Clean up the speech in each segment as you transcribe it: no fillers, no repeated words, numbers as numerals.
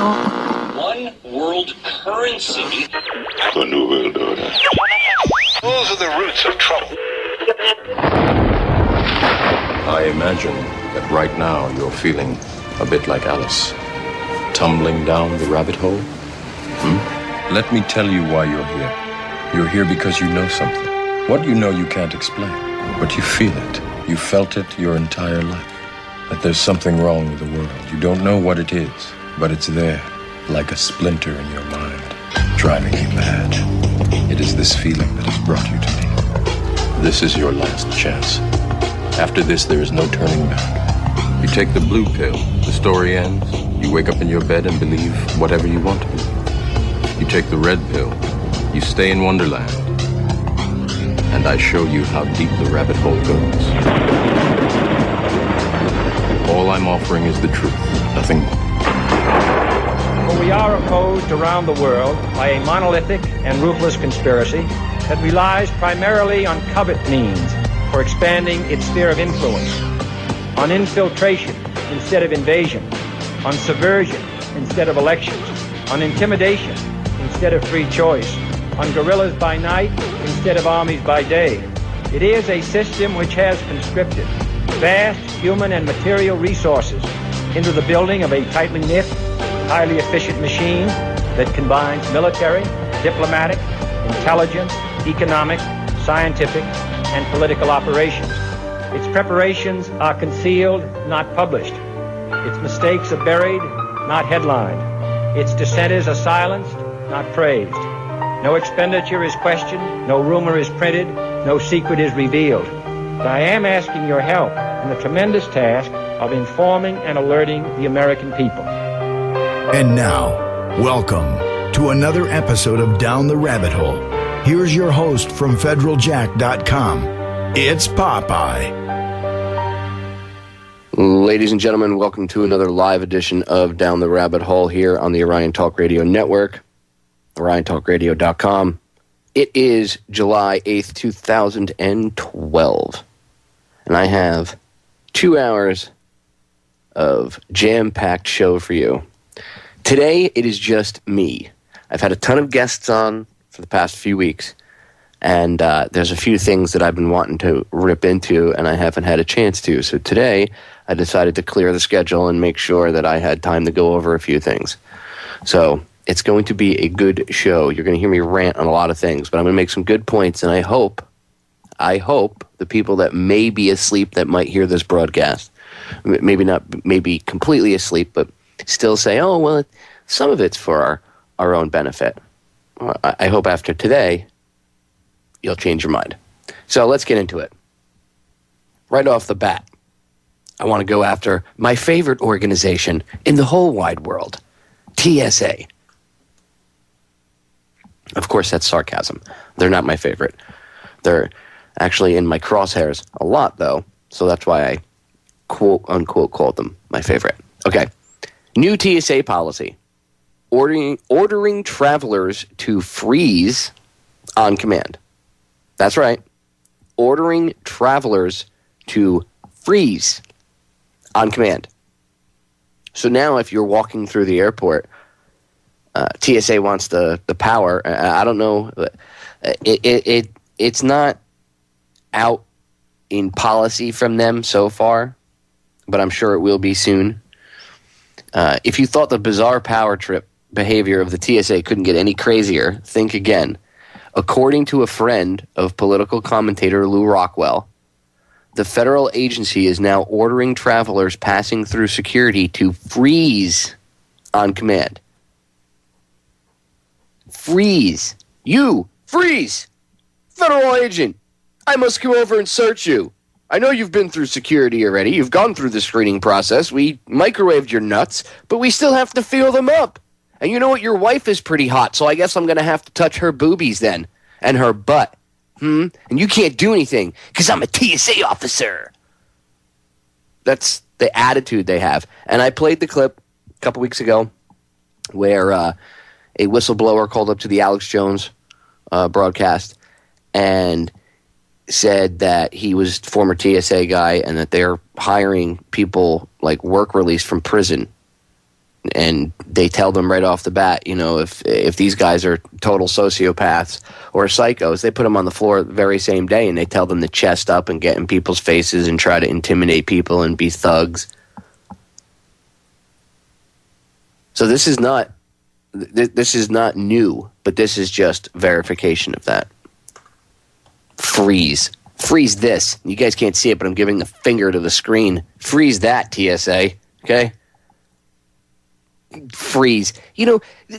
One world currency. The New World Order. Those are the roots of trouble. I imagine that right now you're feeling a bit like Alice, tumbling down the rabbit hole. Let me tell you why you're here. You're here because you know something. What you know you can't explain, but you feel it. You felt it your entire life. That there's something wrong with the world. You don't know what it is, but it's there, like a splinter in your mind, driving you mad. It is this feeling that has brought you to me. This is your last chance. After this, there is no turning back. You take the blue pill, the story ends. You wake up in your bed and believe whatever you want to believe. You take the red pill, you stay in Wonderland, and I show you how deep the rabbit hole goes. All I'm offering is the truth, nothing more. For we are opposed around the world by a monolithic and ruthless conspiracy that relies primarily on covert means for expanding its sphere of influence, on infiltration instead of invasion, on subversion instead of elections, on intimidation instead of free choice, on guerrillas by night instead of armies by day. It is a system which has conscripted vast human and material resources into the building of a tightly knit, highly efficient machine that combines military, diplomatic, intelligence, economic, scientific, and political operations. Its preparations are concealed, not published. Its mistakes are buried, not headlined. Its dissenters are silenced, not praised. No expenditure is questioned, no rumor is printed, no secret is revealed. But I am asking your help in the tremendous task of informing and alerting the American people. And now, welcome to another episode of Down the Rabbit Hole. Here's your host from federaljack.com. It's Popeye. Ladies and gentlemen, welcome to another live edition of Down the Rabbit Hole here on the Orion Talk Radio Network, oriontalkradio.com. It is July 8th, 2012, and I have 2 hours of jam-packed show for you. Today, it is just me. I've had a ton of guests on for the past few weeks, and there's a few things that I've been wanting to rip into, and I haven't had a chance to. So today, I decided to clear the schedule and make sure that I had time to go over a few things. So it's going to be a good show. You're going to hear me rant on a lot of things, but I'm going to make some good points, and I hope the people that may be asleep that might hear this broadcast, maybe completely asleep, but still say, oh, well, some of it's for our own benefit. I hope after today, you'll change your mind. So let's get into it. Right off the bat, I want to go after my favorite organization in the whole wide world, TSA. Of course, that's sarcasm. They're not my favorite. They're actually in my crosshairs a lot, though, so that's why I quote-unquote called them my favorite. Okay. New TSA policy. Ordering travelers to freeze on command. That's right. Ordering travelers to freeze on command. So now if you're walking through the airport, TSA wants the power. I don't know. It's not out in policy from them so far, but I'm sure it will be soon. If you thought the bizarre power trip behavior of the TSA couldn't get any crazier, think again. According to a friend of political commentator Lou Rockwell, the federal agency is now ordering travelers passing through security to freeze on command. Freeze. You, freeze! Federal agent, I must come over and search you. I know you've been through security already. You've gone through the screening process. We microwaved your nuts, but we still have to feel them up. And you know what? Your wife is pretty hot, so I guess I'm going to have to touch her boobies then. And her butt. And you can't do anything, because I'm a TSA officer. That's the attitude they have. And I played the clip a couple weeks ago where a whistleblower called up to the Alex Jones broadcast and said that he was former TSA guy and that they're hiring people like work release from prison and they tell them right off the bat, if these guys are total sociopaths or psychos, they put them on the floor the very same day, and they tell them to chest up and get in people's faces and try to intimidate people and be thugs. So this is not new, but this is just verification of that. Freeze this. You guys can't see it, but I'm giving the finger to the screen. Freeze that, TSA. Okay? Freeze.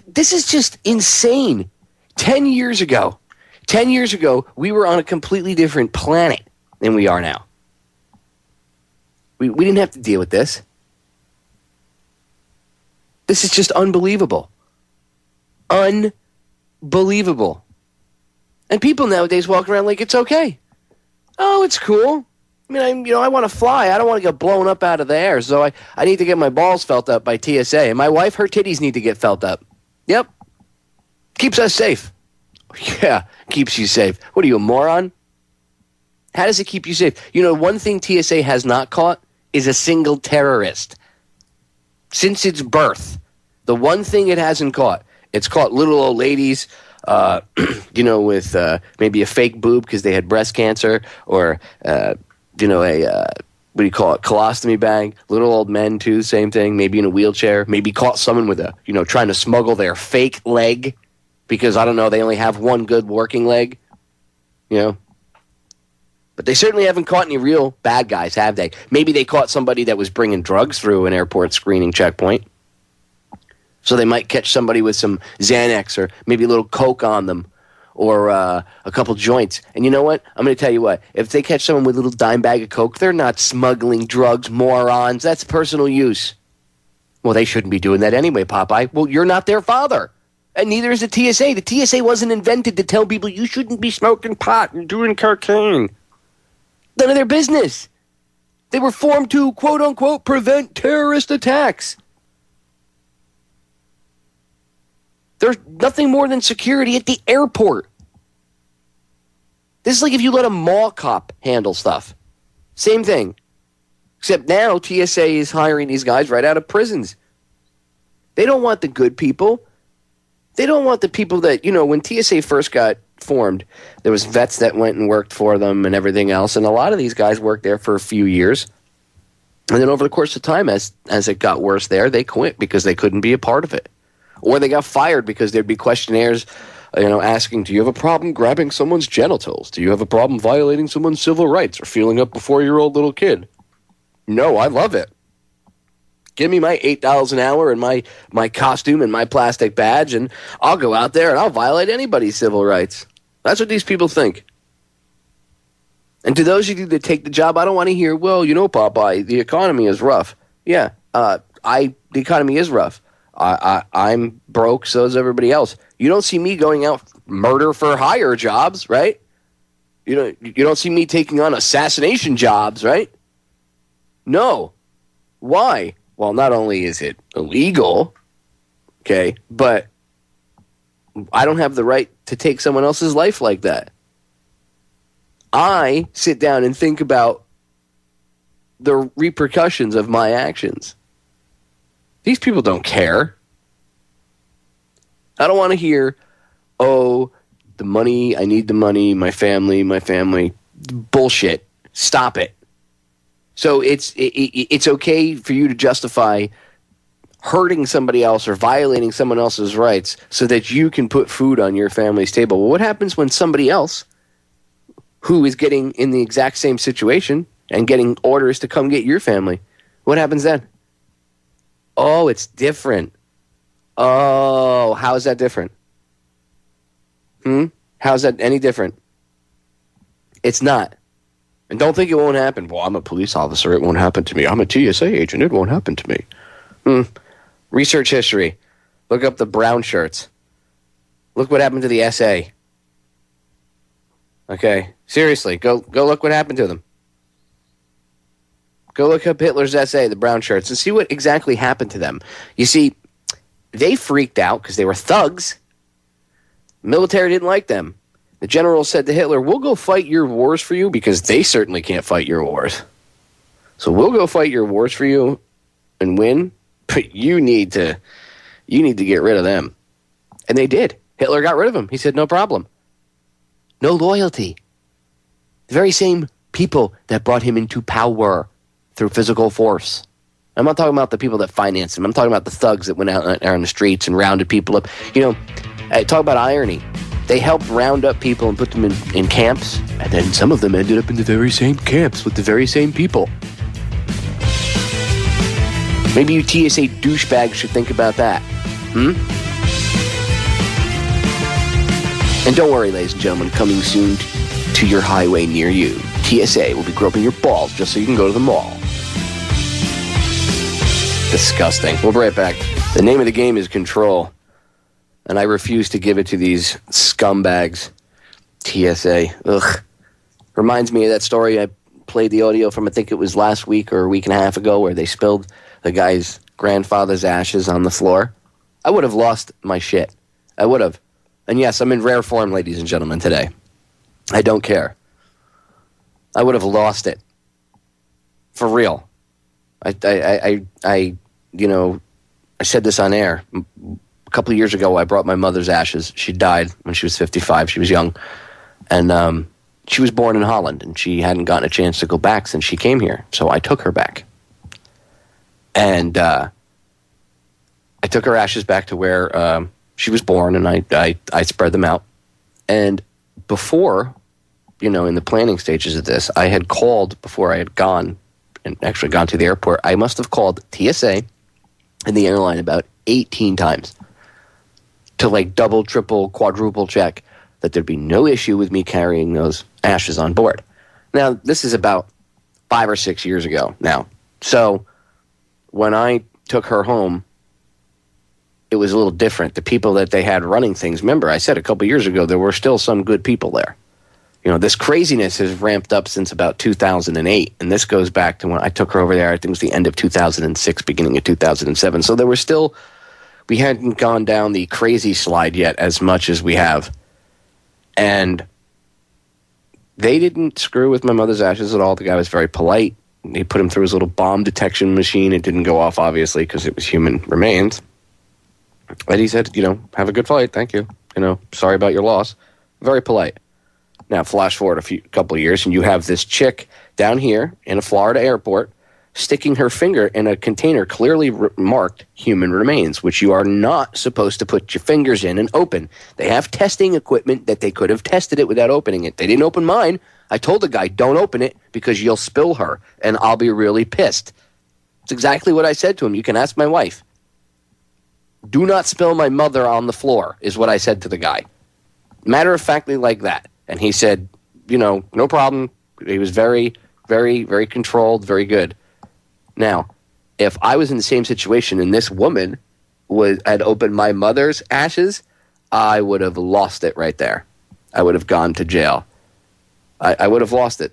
This is just insane. 10 years ago, we were on a completely different planet than we are now. We didn't have to deal with this. This is just unbelievable. Unbelievable. And people nowadays walk around like it's okay. Oh, it's cool. I mean, I want to fly. I don't want to get blown up out of the air, so I need to get my balls felt up by TSA. And my wife, her titties need to get felt up. Yep. Keeps us safe. Yeah, keeps you safe. What are you, a moron? How does it keep you safe? One thing TSA has not caught is a single terrorist. Since its birth, the one thing it hasn't caught, it's caught little old ladies, with maybe a fake boob because they had breast cancer, or what do you call it, colostomy bag. Little old men too, same thing. Maybe in a wheelchair. Maybe caught someone with trying to smuggle their fake leg because I don't know, they only have one good working leg. But they certainly haven't caught any real bad guys, have they? Maybe they caught somebody that was bringing drugs through an airport screening checkpoint. So they might catch somebody with some Xanax or maybe a little Coke on them or a couple joints. And you know what? I'm going to tell you what. If they catch someone with a little dime bag of Coke, they're not smuggling drugs, morons. That's personal use. Well, they shouldn't be doing that anyway, Popeye. Well, you're not their father. And neither is the TSA. The TSA wasn't invented to tell people you shouldn't be smoking pot and doing cocaine. None of their business. They were formed to, quote unquote, prevent terrorist attacks. There's nothing more than security at the airport. This is like if you let a mall cop handle stuff. Same thing. Except now TSA is hiring these guys right out of prisons. They don't want the good people. They don't want the people that, when TSA first got formed, there was vets that went and worked for them and everything else. And a lot of these guys worked there for a few years. And then over the course of time, as it got worse there, they quit because they couldn't be a part of it. Or they got fired because there'd be questionnaires, asking, do you have a problem grabbing someone's genitals? Do you have a problem violating someone's civil rights or feeling up a 4-year-old little kid? No, I love it. Give me my $8 an hour and my costume and my plastic badge, and I'll go out there and I'll violate anybody's civil rights. That's what these people think. And to those of you that take the job, I don't want to hear, well, Popeye, the economy is rough. Yeah, the economy is rough. I'm broke, so is everybody else. You don't see me going out murder for hire jobs, right? You don't see me taking on assassination jobs, right? No. Why? Well, not only is it illegal, okay, but I don't have the right to take someone else's life like that. I sit down and think about the repercussions of my actions. These people don't care. I don't want to hear, oh, the money, I need the money, my family. Bullshit. Stop it. So it's okay for you to justify hurting somebody else or violating someone else's rights so that you can put food on your family's table. Well, what happens when somebody else who is getting in the exact same situation and getting orders to come get your family, what happens then? Oh, it's different. Oh, how is that different? How is that any different? It's not. And don't think it won't happen. Well, I'm a police officer. It won't happen to me. I'm a TSA agent. It won't happen to me. Research history. Look up the brown shirts. Look what happened to the SA. Okay, seriously, go look what happened to them. Go look up Hitler's SA, the brown shirts, and see what exactly happened to them. You see, they freaked out because they were thugs. The military didn't like them. The general said to Hitler, we'll go fight your wars for you because they certainly can't fight your wars. So we'll go fight your wars for you and win. but you need to get rid of them. And they did. Hitler got rid of them. He said, no problem. No loyalty. The very same people that brought him into power through physical force. I'm not talking about the people that financed him. I'm talking about the thugs that went out on the streets and rounded people up. Talk about irony. They helped round up people and put them in camps, and then some of them ended up in the very same camps with the very same people. Maybe you TSA douchebags should think about that. And don't worry, ladies and gentlemen, coming soon to your highway near you, TSA will be groping your balls just so you can go to the mall. Disgusting. We'll be right back. The name of the game is control, and I refuse to give it to these scumbags. TSA. Ugh. Reminds me of that story I played the audio from, I think it was last week or a week and a half ago, where they spilled the guy's grandfather's ashes on the floor. I would have lost my shit. I would have. And yes, I'm in rare form, ladies and gentlemen, today. I don't care. I would have lost it. For real. I said this on air. A couple of years ago, I brought my mother's ashes. She died when she was 55. She was young. And she was born in Holland, and she hadn't gotten a chance to go back since she came here. So I took her back. And I took her ashes back to where she was born, and I spread them out. And before, in the planning stages of this, I had called before I had gone and actually gone to the airport. I must have called TSA and the airline about 18 times to double, triple, quadruple check that there'd be no issue with me carrying those ashes on board. Now, this is about 5 or 6 years ago now. So when I took her home, it was a little different. The people that they had running things, remember, I said a couple years ago, there were still some good people there. This craziness has ramped up since about 2008, and this goes back to when I took her over there. I think it was the end of 2006, beginning of 2007. So we hadn't gone down the crazy slide yet as much as we have. And they didn't screw with my mother's ashes at all. The guy was very polite. He put him through his little bomb detection machine. It didn't go off, obviously, because it was human remains. But he said, have a good flight. Thank you. Sorry about your loss. Very polite. Now, flash forward a couple of years, and you have this chick down here in a Florida airport sticking her finger in a container clearly marked human remains, which you are not supposed to put your fingers in and open. They have testing equipment that they could have tested it without opening it. They didn't open mine. I told the guy, don't open it because you'll spill her, and I'll be really pissed. It's exactly what I said to him. You can ask my wife. Do not spill my mother on the floor, is what I said to the guy. Matter-of-factly like that. And he said, no problem. He was very, very, very controlled, very good. Now, if I was in the same situation and this woman had opened my mother's ashes, I would have lost it right there. I would have gone to jail. I would have lost it.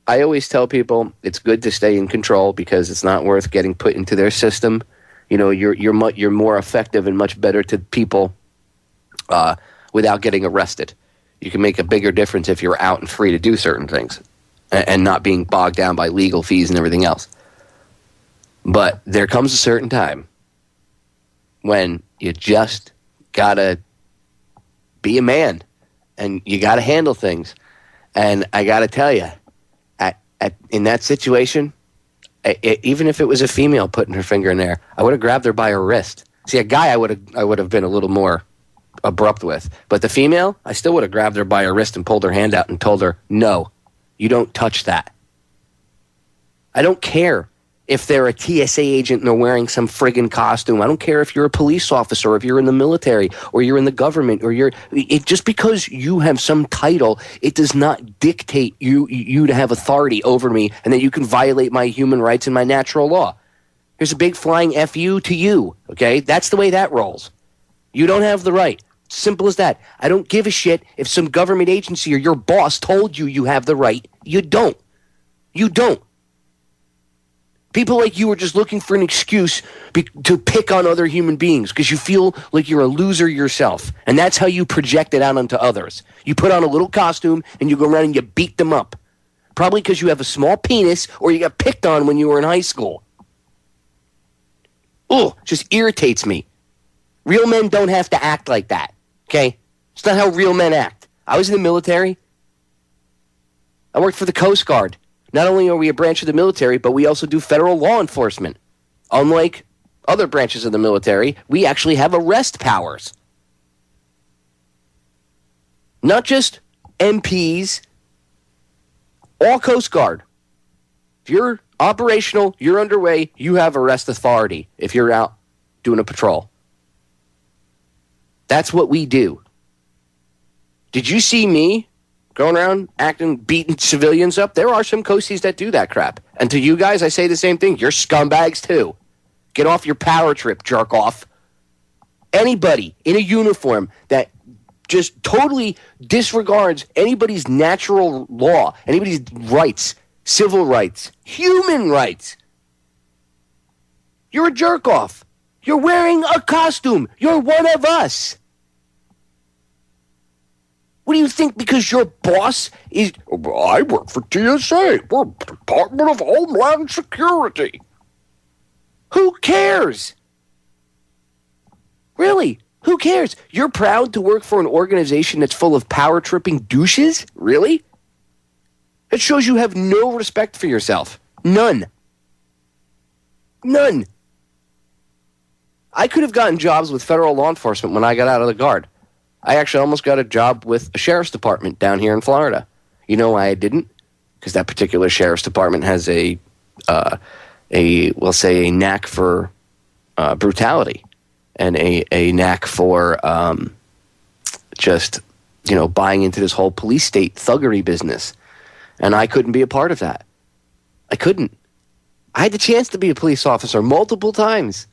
I always tell people it's good to stay in control because it's not worth getting put into their system. You're more effective and much better to people without getting arrested. You can make a bigger difference if you're out and free to do certain things and not being bogged down by legal fees and everything else. But there comes a certain time when you just gotta be a man and you gotta handle things. And I gotta tell you, in that situation, even if it was a female putting her finger in there, I would have grabbed her by her wrist. See, a guy I would have been a little more abrupt with. But the female, I still would have grabbed her by her wrist and pulled her hand out and told her, no, you don't touch that. I don't care if they're a TSA agent and they're wearing some friggin' costume. I don't care if you're a police officer, or if you're in the military, or you're in the government, or just because you have some title, it does not dictate you to have authority over me and that you can violate my human rights and my natural law. Here's a big flying F you to you, okay? That's the way that rolls. You don't have the right. Simple as that. I don't give a shit if some government agency or your boss told you have the right. You don't. You don't. People like you are just looking for an excuse to pick on other human beings because you feel like you're a loser yourself. And that's how you project it out onto others. You put on a little costume and you go around and you beat them up. Probably because you have a small penis or you got picked on when you were in high school. just irritates me. Real men don't have to act like that, okay? It's not how real men act. I was in the military. I worked for the Coast Guard. Not only are we a branch of the military, but we also do federal law enforcement. Unlike other branches of the military, we actually have arrest powers. Not just MPs, all Coast Guard. If you're operational, you're underway, you have arrest authority if you're out doing a patrol. That's what we do. Did you see me going around acting, beating civilians up? There are some coasties that do that crap. And to you guys, I say the same thing. You're scumbags too. Get off your power trip, jerk off. Anybody in a uniform that just totally disregards anybody's natural law, anybody's rights, civil rights, human rights. You're a jerk off. You're wearing a costume. You're one of us. What do you think because your boss is... I work for TSA. We're Department of Homeland Security. Who cares? Really? Who cares? You're proud to work for an organization that's full of power-tripping douches? Really? It shows you have no respect for yourself. None. None. I could have gotten jobs with federal law enforcement when I got out of the Guard. I actually almost got a job with a sheriff's department down here in Florida. You know why I didn't? Because that particular sheriff's department has we'll say a knack for brutality and a knack for just, buying into this whole police state thuggery business. And I couldn't be a part of that. I couldn't. I had the chance to be a police officer multiple times.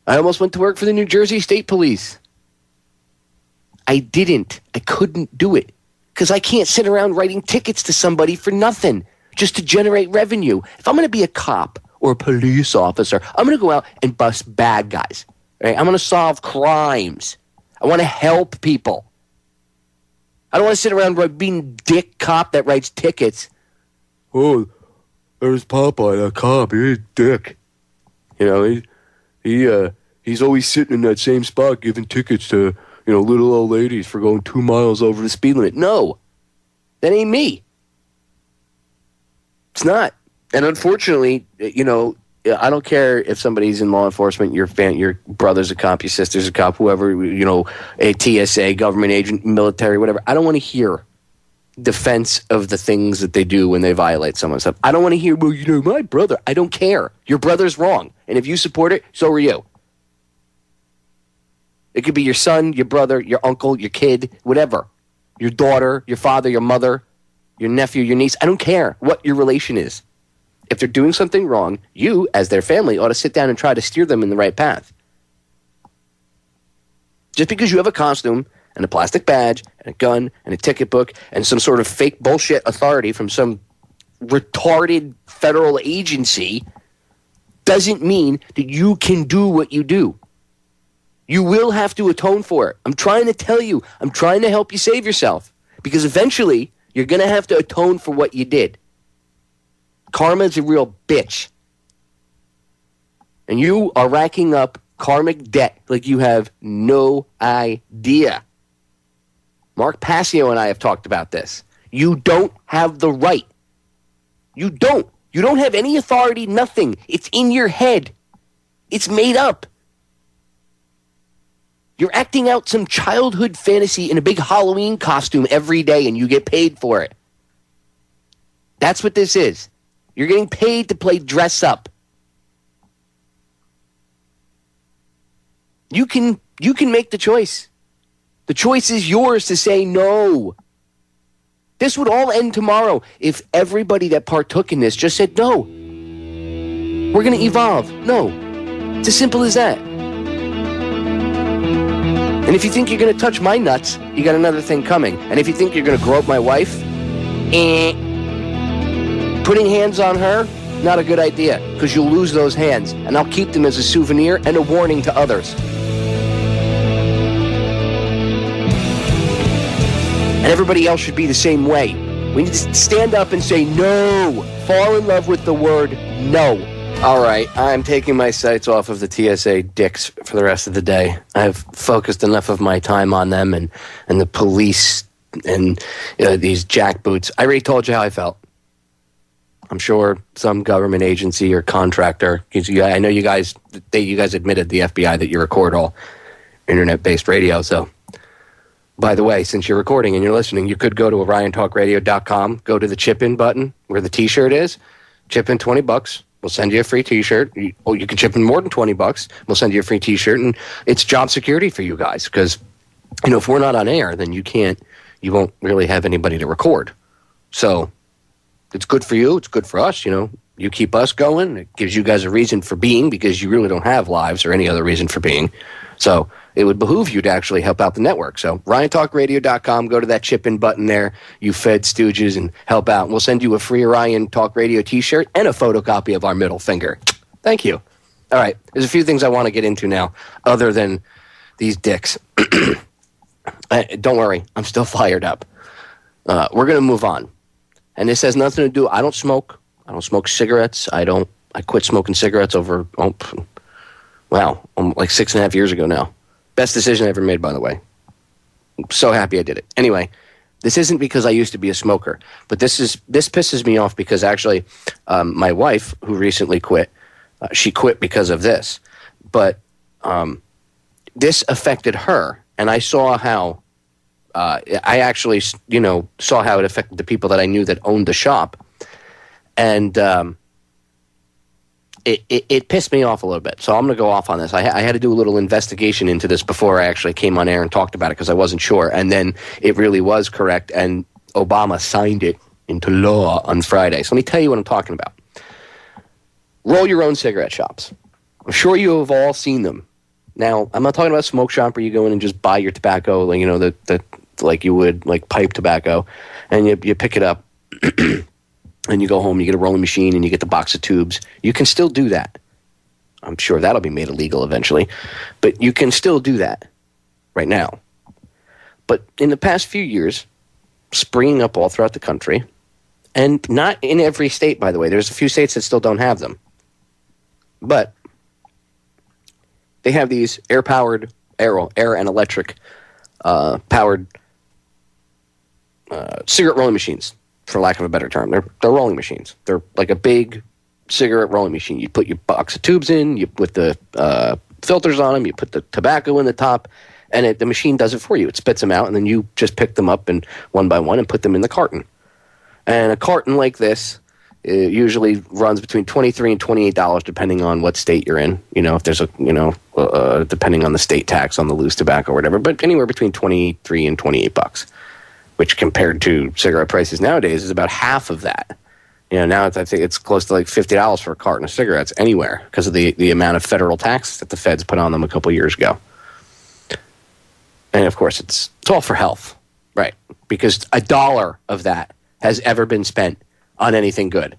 I almost went to work for the New Jersey State Police. I didn't. I couldn't do it because I can't sit around writing tickets to somebody for nothing just to generate revenue. If I'm going to be a cop or a police officer, I'm going to go out and bust bad guys. Right? I'm going to solve crimes. I want to help people. I don't want to sit around being dick cop that writes tickets. Oh, there's Popeye, that cop. He's a dick. He's always sitting in that same spot giving tickets to little old ladies for going 2 miles over the speed limit. No, that ain't me. It's not. And unfortunately, I don't care if somebody's in law enforcement, your brother's a cop, your sister's a cop, whoever, a TSA, government agent, military, whatever. I don't want to hear defense of the things that they do when they violate someone's stuff. I don't want to hear, well, my brother. I don't care. Your brother's wrong. And if you support it, so are you. It could be your son, your brother, your uncle, your kid, whatever. Your daughter, your father, your mother, your nephew, your niece. I don't care what your relation is. If they're doing something wrong, you, as their family, ought to sit down and try to steer them in the right path. Just because you have a costume and a plastic badge and a gun and a ticket book and some sort of fake bullshit authority from some retarded federal agency doesn't mean that you can do what you do. You will have to atone for it. I'm trying to tell you. I'm trying to help you save yourself. Because eventually, you're going to have to atone for what you did. Karma's a real bitch. And you are racking up karmic debt like you have no idea. Mark Passio and I have talked about this. You don't have the right. You don't. You don't have any authority, nothing. It's in your head. It's made up. You're acting out some childhood fantasy in a big Halloween costume every day and you get paid for it. That's what this is. You're getting paid to play dress up. You can make the choice. The choice is yours to say no. This would all end tomorrow if everybody that partook in this just said no. We're going to evolve. No. It's as simple as that. And if you think you're going to touch my nuts, you got another thing coming. And if you think you're going to grope my wife, putting hands on her, not a good idea, because you'll lose those hands, and I'll keep them as a souvenir and a warning to others. And everybody else should be the same way. We need to stand up and say no. Fall in love with the word no. All right, I'm taking my sights off of the TSA dicks for the rest of the day. I've focused enough of my time on them and the police and these jackboots. I already told you how I felt. I'm sure some government agency or contractor, I know you guys admitted, the FBI, that you record all internet-based radio. So, by the way, since you're recording and you're listening, you could go to oriontalkradio.com, go to the chip-in button where the T-shirt is, chip in $20. We'll send you a free T-shirt. You can chip in more than $20. We'll send you a free T-shirt, and it's job security for you guys because, if we're not on air, then you won't really have anybody to record. So it's good for you. It's good for us. You keep us going. It gives you guys a reason for being because you really don't have lives or any other reason for being. So it would behoove you to actually help out the network. So RionTalkRadio.com, go to that chip-in button there, you Fed stooges, and help out. And we'll send you a free Orion Talk Radio T-shirt and a photocopy of our middle finger. Thank you. All right, there's a few things I want to get into now other than these dicks. Don't worry, I'm still fired up. We're going to move on. And this has nothing to do, I don't smoke cigarettes. I quit smoking cigarettes over, like 6.5 years ago now. Best decision I ever made, by the way. I'm so happy I did it. Anyway, this isn't because I used to be a smoker, but this pisses me off because actually my wife, who recently quit, she quit because of this. But this affected her, and I saw how I actually, saw how it affected the people that I knew that owned the shop. And it pissed me off a little bit. So I'm going to go off on this. I had to do a little investigation into this before I actually came on air and talked about it because I wasn't sure. And then it really was correct, and Obama signed it into law on Friday. So let me tell you what I'm talking about. Roll your own cigarette shops. I'm sure you have all seen them. Now, I'm not talking about a smoke shop where you go in and just buy your tobacco, like you would, like pipe tobacco, and you pick it up, and you go home, you get a rolling machine, and you get the box of tubes. You can still do that. I'm sure that'll be made illegal eventually, but you can still do that right now. But in the past few years, springing up all throughout the country, and not in every state, by the way. There's a few states that still don't have them. But they have these air and electric powered cigarette rolling machines, for lack of a better term. They're rolling machines. They're like a big cigarette rolling machine. You put your box of tubes in, you put the filters on them, you put the tobacco in the top, and the machine does it for you. It spits them out, and then you just pick them up and one by one and put them in the carton. And a carton like this usually runs between $23 and $28, depending on what state you're in. If there's depending on the state tax on the loose tobacco or whatever, but anywhere between $23 and $28, which compared to cigarette prices nowadays is about half of that. Now I think it's close to like $50 for a carton of cigarettes anywhere because of the amount of federal tax that the feds put on them a couple years ago. And of course, it's all for health, right? Because $1 of that has ever been spent on anything good.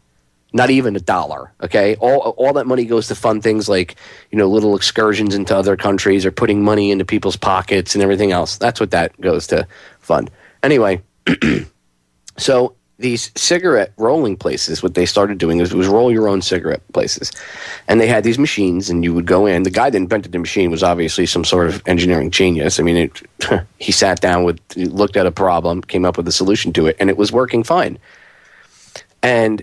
Not even $1, okay? All that money goes to fund things like, little excursions into other countries or putting money into people's pockets and everything else. That's what that goes to fund. Anyway, so these cigarette rolling places, what they started doing was roll your own cigarette places. And they had these machines, and you would go in. The guy that invented the machine was obviously some sort of engineering genius. I mean, he sat down, looked at a problem, came up with a solution to it, and it was working fine. And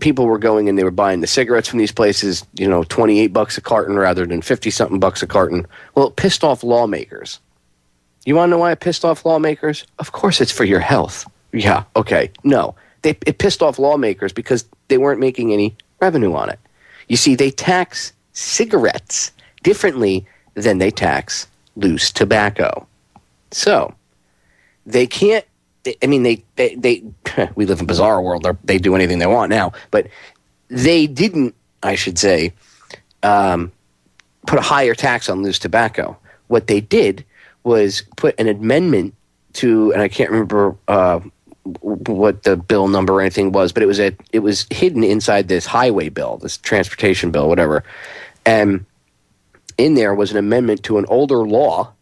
people were going and they were buying the cigarettes from these places, $28 a carton rather than 50-something bucks a carton. Well, it pissed off lawmakers. You want to know why it pissed off lawmakers? Of course it's for your health. Yeah, okay. No. It pissed off lawmakers because they weren't making any revenue on it. You see, they tax cigarettes differently than they tax loose tobacco. So, they can't, they we live in a bizarre world. They do anything they want now. But they didn't, I should say, put a higher tax on loose tobacco. What they did was put an amendment to, and I can't remember what the bill number or anything was, but it was hidden inside this highway bill, this transportation bill, whatever. And in there was an amendment to an older law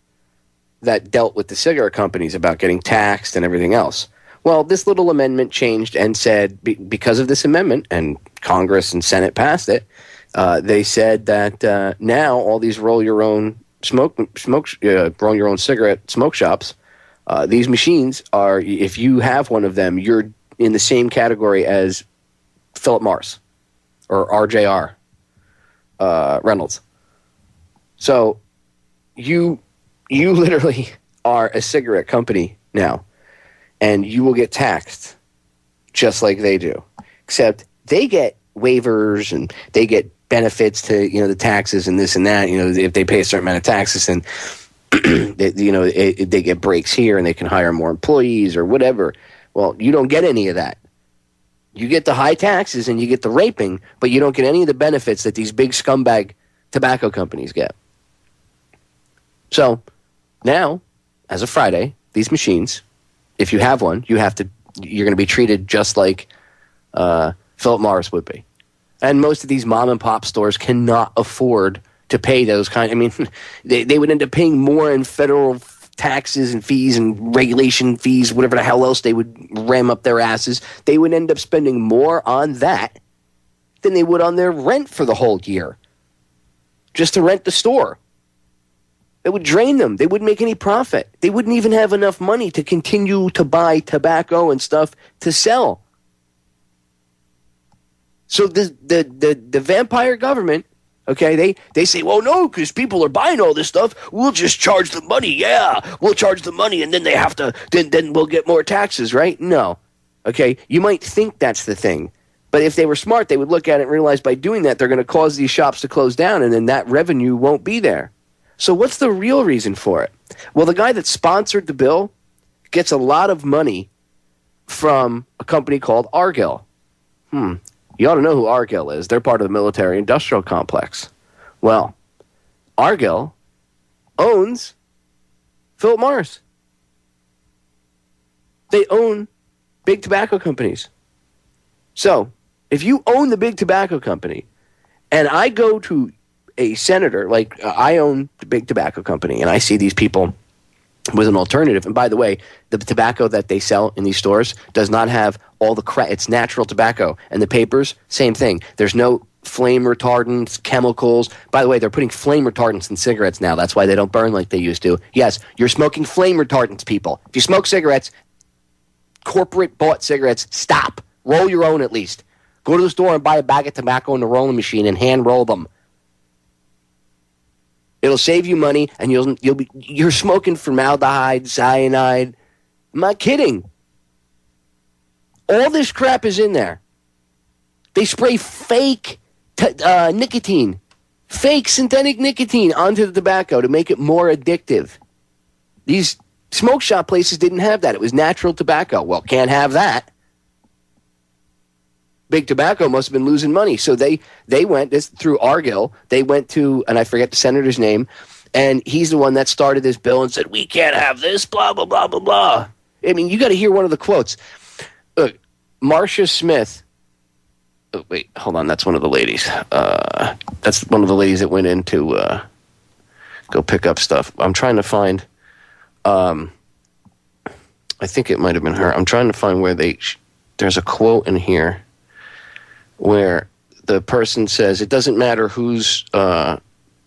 that dealt with the cigarette companies about getting taxed and everything else. Well, this little amendment changed and said, because of this amendment, and Congress and Senate passed it, they said that now all these roll your own cigarette smoke shops, these machines are, if you have one of them, you're in the same category as Philip Morris or RJR Reynolds. So you literally are a cigarette company now, and you will get taxed just like they do, except they get waivers and they get benefits to, the taxes and this and that. If they pay a certain amount of taxes, and they get breaks here and they can hire more employees or whatever. Well, you don't get any of that. You get the high taxes and you get the raping, but you don't get any of the benefits that these big scumbag tobacco companies get. So now, as of Friday, these machines, if you have one, you're going to be treated just like Philip Morris would be. And most of these mom and pop stores cannot afford to pay those kind. I mean, they would end up paying more in federal taxes and fees and regulation fees, whatever the hell else they would ram up their asses. They would end up spending more on that than they would on their rent for the whole year, just to rent the store. It would drain them. They wouldn't make any profit. They wouldn't even have enough money to continue to buy tobacco and stuff to sell. So the vampire government, okay, they say, well, no, because people are buying all this stuff. We'll just charge the money. Yeah, we'll charge the money, and then they have to. Then we'll get more taxes, right? No, okay. You might think that's the thing, but if they were smart, they would look at it and realize by doing that, they're going to cause these shops to close down, and then that revenue won't be there. So what's the real reason for it? Well, the guy that sponsored the bill gets a lot of money from a company called Argyle. You ought to know who Argyle is. They're part of the military-industrial complex. Well, Argyle owns Philip Morris. They own big tobacco companies. So if you own the big tobacco company, and I go to a senator, like I own the big tobacco company, and I see these people with an alternative. And by the way, the tobacco that they sell in these stores does not have all the crap. It's natural tobacco. And the papers, same thing. There's no flame retardants, chemicals. By the way, they're putting flame retardants in cigarettes now. That's why they don't burn like they used to. Yes, you're smoking flame retardants, people. If you smoke cigarettes, corporate bought cigarettes, stop. Roll your own at least. Go to the store and buy a bag of tobacco in the rolling machine and hand roll them. It'll save you money, and you're smoking formaldehyde, cyanide. I'm not kidding. All this crap is in there. They spray fake nicotine, fake synthetic nicotine onto the tobacco to make it more addictive. These smoke shop places didn't have that. It was natural tobacco. Well, can't have that. Big tobacco must have been losing money. So they went this through Argyle. They went to, and I forget the senator's name, and he's the one that started this bill and said, we can't have this, blah, blah, blah, blah, blah. I mean, you got to hear one of the quotes. Look, Marcia Smith. Oh, wait, hold on. That's one of the ladies. That's one of the ladies that went in to go pick up stuff. I'm trying to find, I think it might have been her. I'm trying to find where there's a quote in here where the person says, it doesn't matter who's, and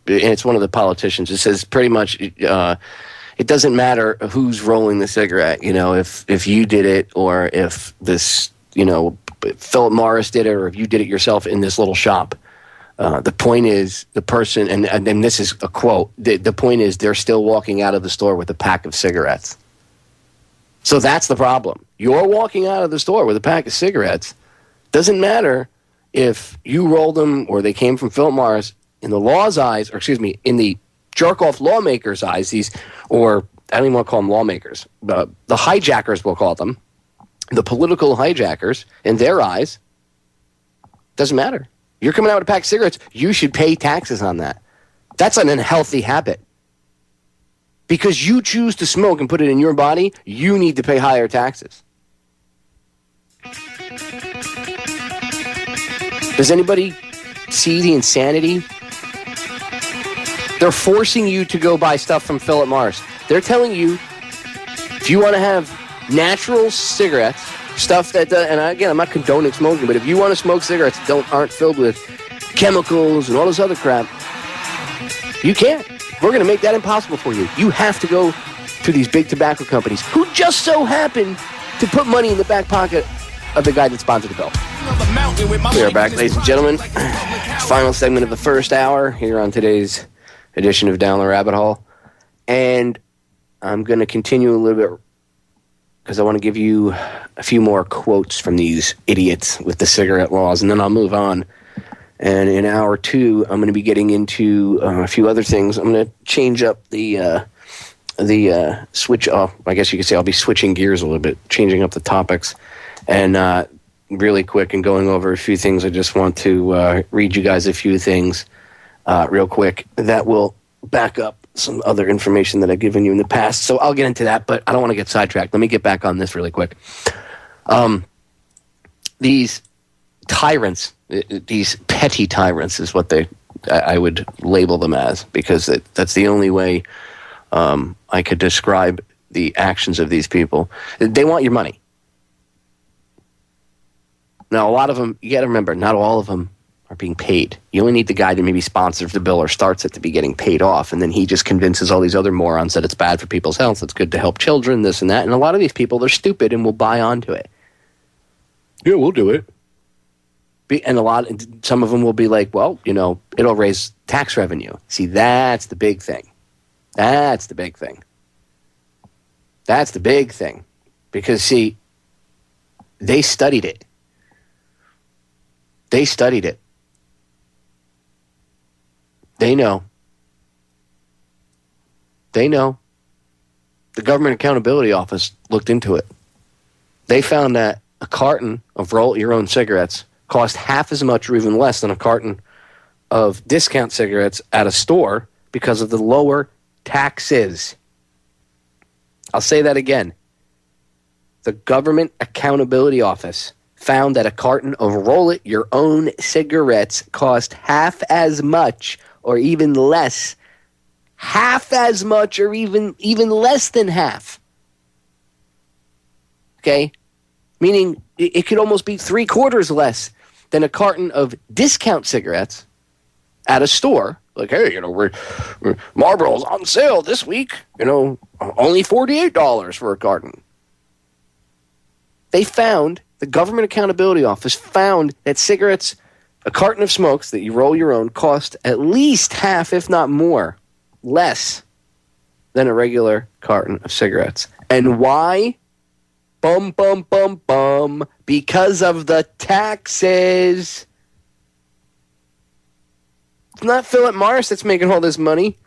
it's one of the politicians, it says pretty much, it doesn't matter who's rolling the cigarette, if you did it or if this, Philip Morris did it or if you did it yourself in this little shop. The point is the person, and this is a quote, the point is they're still walking out of the store with a pack of cigarettes. So that's the problem. You're walking out of the store with a pack of cigarettes. Doesn't matter if you rolled them or they came from Philip Morris. In the law's eyes, or excuse me, in the jerk-off lawmakers' eyes, or I don't even want to call them lawmakers, the hijackers, we'll call them, the political hijackers, in their eyes, doesn't matter. You're coming out with a pack of cigarettes, you should pay taxes on that. That's an unhealthy habit. Because you choose to smoke and put it in your body, you need to pay higher taxes. Does anybody see the insanity? They're forcing you to go buy stuff from Philip Morris. They're telling you, if you want to have natural cigarettes, stuff that, and again, I'm not condoning smoking, but if you want to smoke cigarettes that aren't filled with chemicals and all this other crap, you can't. We're going to make that impossible for you. You have to go to these big tobacco companies who just so happen to put money in the back pocket of the guy that sponsored the bill. We are back, ladies and gentlemen. Final segment of the first hour here on today's edition of Down the Rabbit Hole. And I'm going to continue a little bit because I want to give you a few more quotes from these idiots with the cigarette laws, and then I'll move on. And in hour two, I'm going to be getting into a few other things. I'm going to change up the switch. I guess you could say I'll be switching gears a little bit, changing up the topics. And really quick and going over a few things, I just want to read you guys a few things real quick that will back up some other information that I've given you in the past. So I'll get into that, but I don't want to get sidetracked. Let me get back on this really quick. These tyrants, these petty tyrants is what I would label them as, because that's the only way I could describe the actions of these people. They want your money. Now, a lot of them, you got to remember, not all of them are being paid. You only need the guy that maybe sponsors the bill or starts it to be getting paid off, and then he just convinces all these other morons that it's bad for people's health, it's good to help children, this and that. And a lot of these people, they're stupid and will buy onto it. Yeah, we'll do it. And some of them will be like, well, it'll raise tax revenue. See, that's the big thing. That's the big thing. That's the big thing. Because, see, they studied it. They studied it. They know. They know. The Government Accountability Office looked into it. They found that a carton of roll-your-own cigarettes cost half as much or even less than a carton of discount cigarettes at a store because of the lower taxes. I'll say that again. The Government Accountability Office found that a carton of roll-it-your-own cigarettes cost half as much or even less. Half as much or even less than half. Okay? Meaning it could almost be 3/4 less than a carton of discount cigarettes at a store. Like, hey, Marlboro's on sale this week. Only $48 for a carton. The Government Accountability Office found that cigarettes, a carton of smokes that you roll your own, cost at least half, if not more, less than a regular carton of cigarettes. And why? Bum, bum, bum, bum. Because of the taxes. It's not Philip Morris that's making all this money.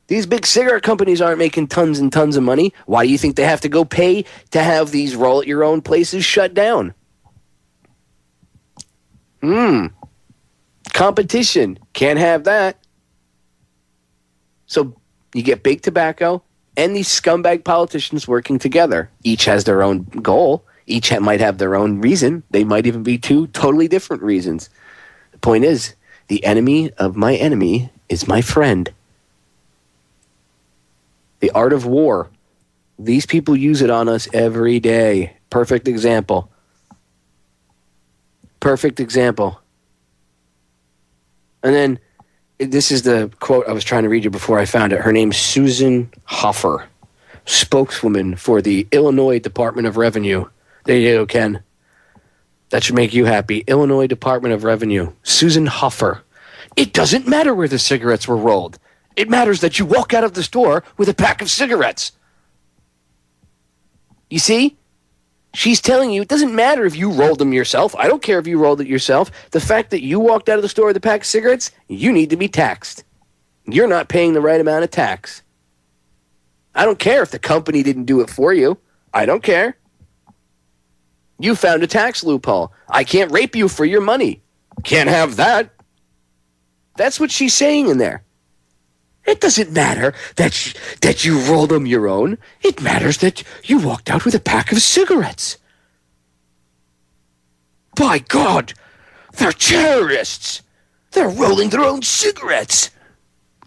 These big cigarette companies aren't making tons and tons of money. Why do you think they have to go pay to have these roll-it-your-own places shut down? Competition. Can't have that. So you get big tobacco and these scumbag politicians working together. Each has their own goal. Each might have their own reason. They might even be two totally different reasons. The point is, the enemy of my enemy is my friend. The art of war. These people use it on us every day. Perfect example. Perfect example. And then, this is the quote I was trying to read you before I found it. Her name's Susan Hoffer, spokeswoman for the Illinois Department of Revenue. There you go, Ken. That should make you happy. Illinois Department of Revenue. Susan Hoffer. It doesn't matter where the cigarettes were rolled. It matters that you walk out of the store with a pack of cigarettes. You see? She's telling you it doesn't matter if you rolled them yourself. I don't care if you rolled it yourself. The fact that you walked out of the store with a pack of cigarettes, you need to be taxed. You're not paying the right amount of tax. I don't care if the company didn't do it for you. I don't care. You found a tax loophole. I can't rape you for your money. Can't have that. That's what she's saying in there. It doesn't matter that you rolled them your own. It matters that you walked out with a pack of cigarettes. By God, they're terrorists. They're rolling their own cigarettes.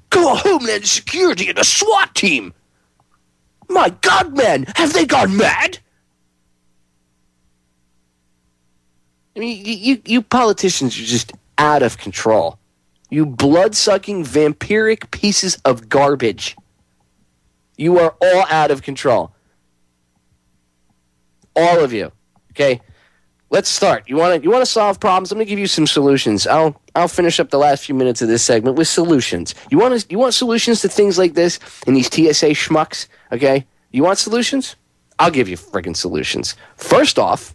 Call Homeland Security and a SWAT team. My God, man, have they gone mad? I mean, you politicians are just out of control. You blood-sucking, vampiric pieces of garbage. You are all out of control. All of you. Okay? Let's start. You want to solve problems? I'm going to give you some solutions. I'll finish up the last few minutes of this segment with solutions. You want solutions to things like this and these TSA schmucks? Okay? You want solutions? I'll give you friggin' solutions. First off,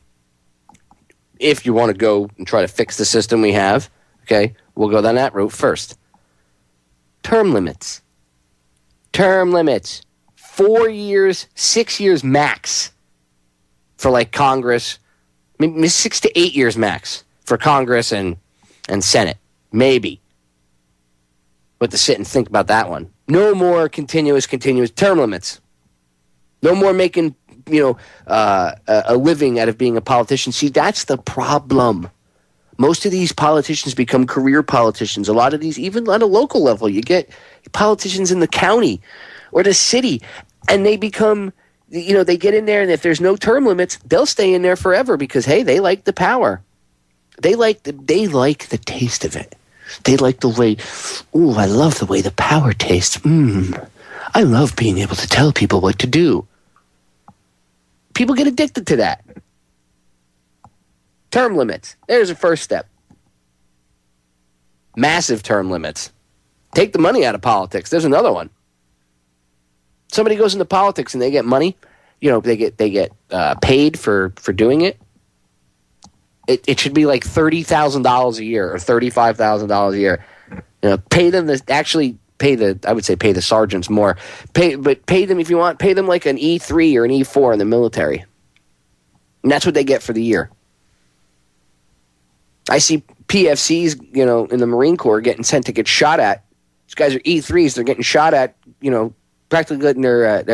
if you want to go and try to fix the system we have, okay, we'll go down that route first. Term limits. 4 years, 6 years max for like Congress. Maybe 6 to 8 years max for Congress and Senate. Maybe. But to sit and think about that one. No more continuous term limits. No more making, a living out of being a politician. See, that's the problem. Most of these politicians become career politicians. A lot of these, even on a local level, you get politicians in the county or the city, and they become, they get in there, and if there's no term limits, they'll stay in there forever because, hey, they like the power. They like the taste of it. They like the way, ooh, I love the way the power tastes. I love being able to tell people what to do. People get addicted to that. Term limits. There's a first step. Massive term limits. Take the money out of politics. There's another one. Somebody goes into politics and they get money. They get paid for doing it. It should be like $30,000 a year or $35,000 a year. Pay them to actually pay the sergeants more. Pay them if you want. Pay them like an E3 or an E4 in the military. And that's what they get for the year. I see PFCs, in the Marine Corps getting sent to get shot at. These guys are E3s. They're getting shot at, practically getting their head,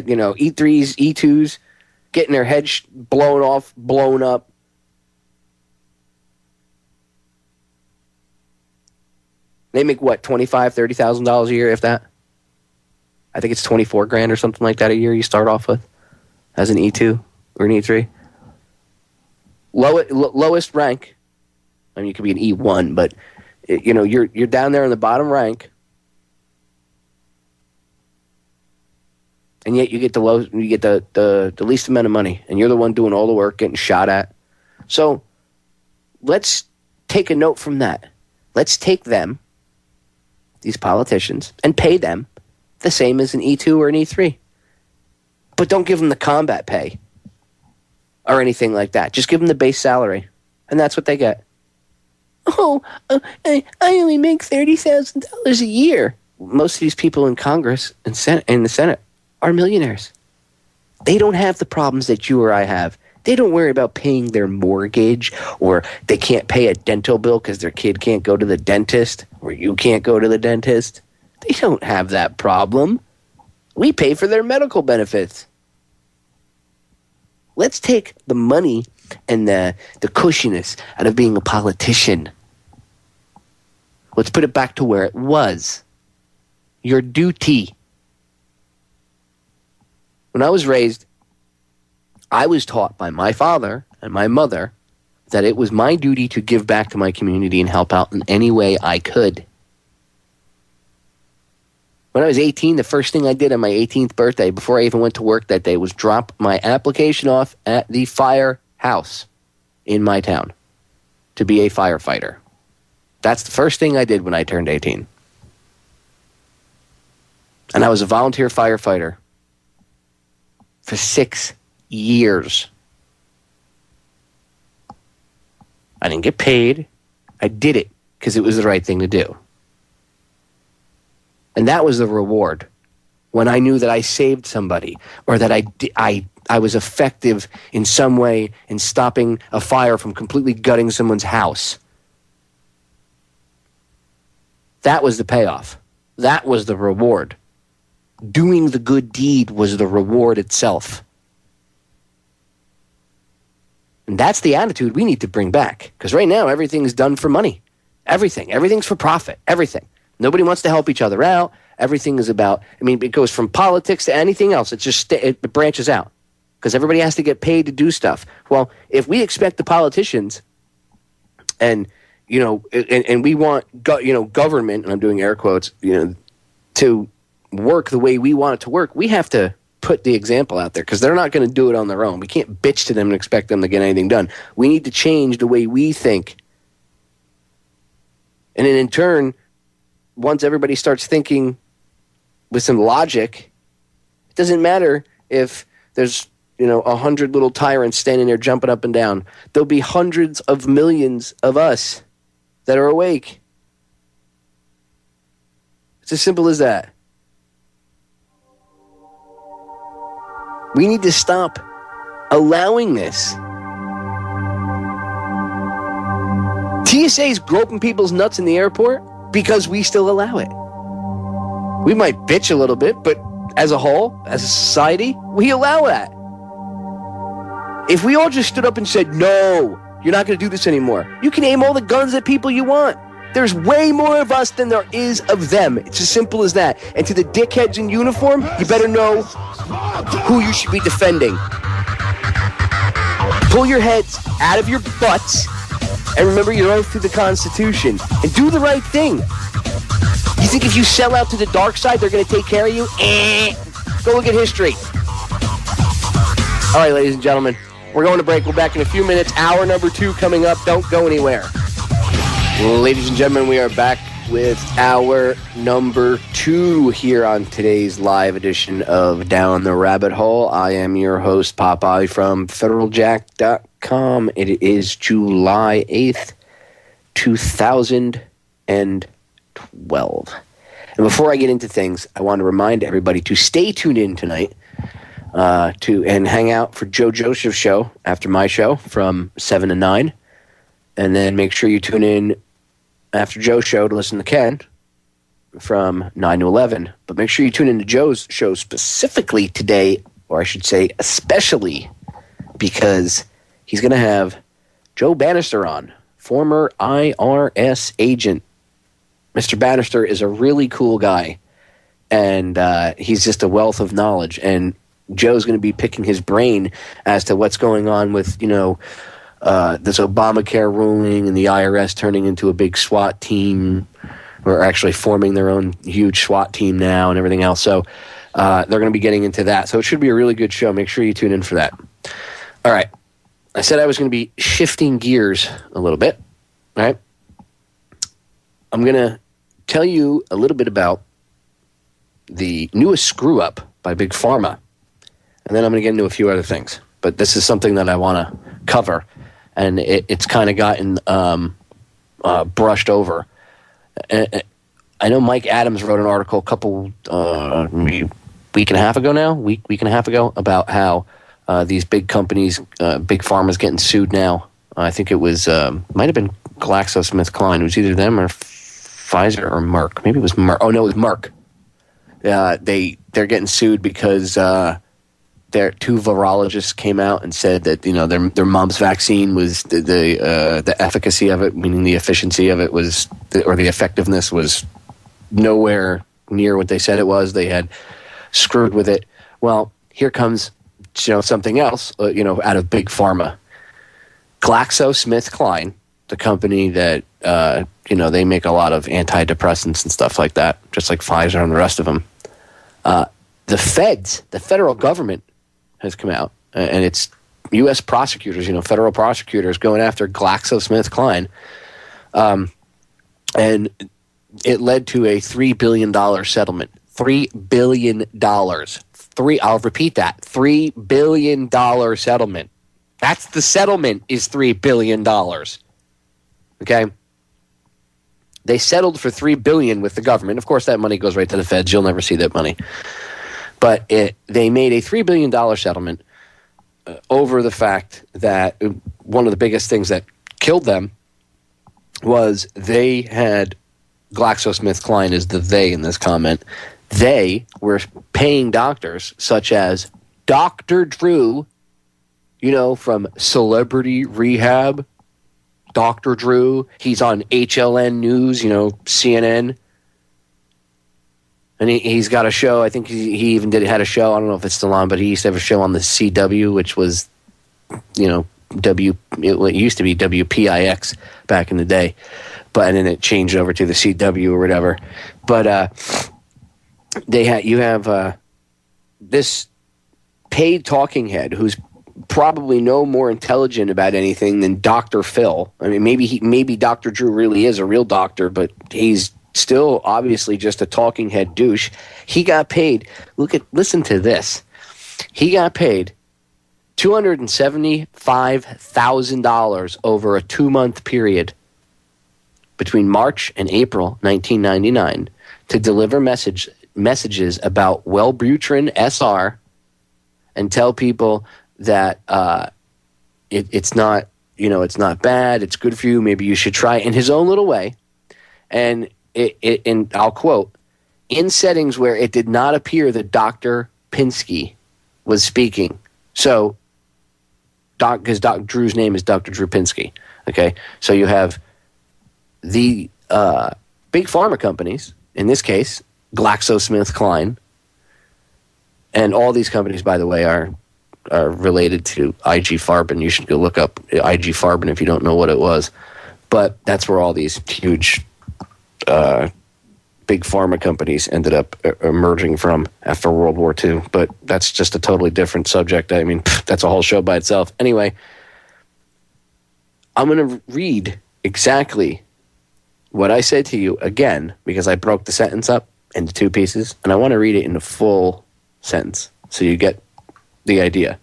E3s, E2s, getting their head blown up. They make what, $25,000, $30,000 a year, if that? I think it's $24,000 or something like that a year you start off with as an E2 or an E3. Lowest rank. I mean, you could be an E1, but you're down there in the bottom rank, and yet you get the least amount of money, and you're the one doing all the work, getting shot at. So let's take a note from that. Let's take them, these politicians, and pay them the same as an E2 or an E3, but don't give them the combat pay or anything like that. Just give them the base salary, and that's what they get. I only make $30,000 a year. Most of these people in Congress and in the Senate are millionaires. They don't have the problems that you or I have. They don't worry about paying their mortgage, or they can't pay a dental bill because their kid can't go to the dentist, or you can't go to the dentist. They don't have that problem. We pay for their medical benefits. Let's take the money and the cushiness out of being a politician. Let's put it back to where it was. Your duty. When I was raised, I was taught by my father and my mother that it was my duty to give back to my community and help out in any way I could. When I was 18, the first thing I did on my 18th birthday, before I even went to work that day, was drop my application off at the firehouse in my town to be a firefighter. That's the first thing I did when I turned 18. And I was a volunteer firefighter for 6 years. I didn't get paid. I did it because it was the right thing to do. And that was the reward when I knew that I saved somebody, or that I was effective in some way in stopping a fire from completely gutting someone's house. That was the payoff. That was the reward. Doing the good deed was the reward itself. And that's the attitude we need to bring back. Because right now, everything is done for money. Everything's for profit. Everything. Nobody wants to help each other out. everything is about, I mean, it goes from politics to anything else. It branches out because everybody has to get paid to do stuff. Well, if we expect the politicians and we want government, and I'm doing air quotes, to work the way we want it to work, we have to put the example out there because they're not going to do it on their own. We can't bitch to them and expect them to get anything done. We need to change the way we think. And then in turn, once everybody starts thinking with some logic, it doesn't matter if there's 100 little tyrants standing there jumping up and down. There'll be hundreds of millions of us that are awake. It's as simple as that. We need to stop allowing this. TSA is groping people's nuts in the airport because we still allow it. We might bitch a little bit, but as a whole, as a society, we allow that. If we all just stood up and said, no, you're not going to do this anymore, you can aim all the guns at people you want. There's way more of us than there is of them. It's as simple as that. And to the dickheads in uniform, you better know who you should be defending. Pull your heads out of your butts and remember your oath to the Constitution and do the right thing. You think if you sell out to the dark side, they're going to take care of you? Go look at history. All right, ladies and gentlemen, we're going to break. We're back in a few minutes. Hour number 2 coming up. Don't go anywhere. Ladies and gentlemen, we are back with hour number 2 here on today's live edition of Down the Rabbit Hole. I am your host, Popeye, from federaljack.com. It is July 8th, 2012. And before I get into things, I want to remind everybody to stay tuned in tonight and hang out for Joe Joseph's show after my show from 7 to 9. And then make sure you tune in after Joe's show to listen to Ken from 9 to 11. But make sure you tune in to Joe's show specifically today, or I should say especially, because he's going to have Joe Bannister on, former IRS agent. Mr. Bannister is a really cool guy, and he's just a wealth of knowledge. And Joe's going to be picking his brain as to what's going on with, this Obamacare ruling and the IRS turning into a big SWAT team, or actually forming their own huge SWAT team now and everything else. So they're going to be getting into that. So it should be a really good show. Make sure you tune in for that. All right. I said I was going to be shifting gears a little bit. All right. I'm going to tell you a little bit about the newest screw-up by Big Pharma. And then I'm going to get into a few other things. But this is something that I want to cover. And it's kind of gotten brushed over. I know Mike Adams wrote an article a couple week and a half ago now, week and a half ago, about how these big companies, Big Pharma's getting sued now. I think it was might have been Glaxo Smith Kline. It was either them or Pfizer or Merck. Maybe it was Merck. Oh no, it was Merck. They're getting sued because their 2 virologists came out and said that their mumps vaccine was the efficacy of it, meaning the efficiency of it was, or the effectiveness was nowhere near what they said it was. They had screwed with it. Well, here comes something else out of Big Pharma. Glaxo Smith Kline, the company that they make a lot of anti-depressants and stuff like that, just like Pfizer and the rest of them. The feds, the federal government, has come out, and it's U.S. prosecutors, federal prosecutors going after Glaxo Smith Kline, and it led to a $3 billion settlement. $3 billion. I'll repeat that. $3 billion settlement. That's the settlement, is $3 billion. Okay? They settled for $3 billion with the government. Of course, that money goes right to the feds. You'll never see that money. But they made a $3 billion settlement over the fact that one of the biggest things that killed them was they had, GlaxoSmithKline is the they in this comment, they were paying doctors such as Dr. Drew, from Celebrity Rehab, Dr. Drew, he's on HLN News, CNN. And he's got a show. I think he even had a show. I don't know if it's still on, but he used to have a show on the CW, which was, it used to be WPIX back in the day, and then it changed over to the CW or whatever. But you have this paid talking head who's probably no more intelligent about anything than Dr. Phil. I mean, maybe Dr. Drew really is a real doctor, but he's still obviously just a talking head douche. He got paid. Listen to this. He got paid $275,000 over a 2-month period between March and April 1999 to deliver messages about Wellbutrin SR and tell people that it's not bad, it's good for you, maybe you should try it in his own little way. And and I'll quote, in settings where it did not appear that Dr. Pinsky was speaking. So, because Dr. Drew's name is Dr. Drew Pinsky. Okay, so you have the big pharma companies, in this case, Glaxo Smith Kline, and all these companies, by the way, are related to IG Farben. You should go look up IG Farben if you don't know what it was. But that's where all these huge big pharma companies ended up emerging from after World War II. But that's just a totally different subject. I mean, that's a whole show by itself. Anyway, I'm going to read exactly what I said to you again, because I broke the sentence up into 2 pieces, and I want to read it in a full sentence so you get the idea.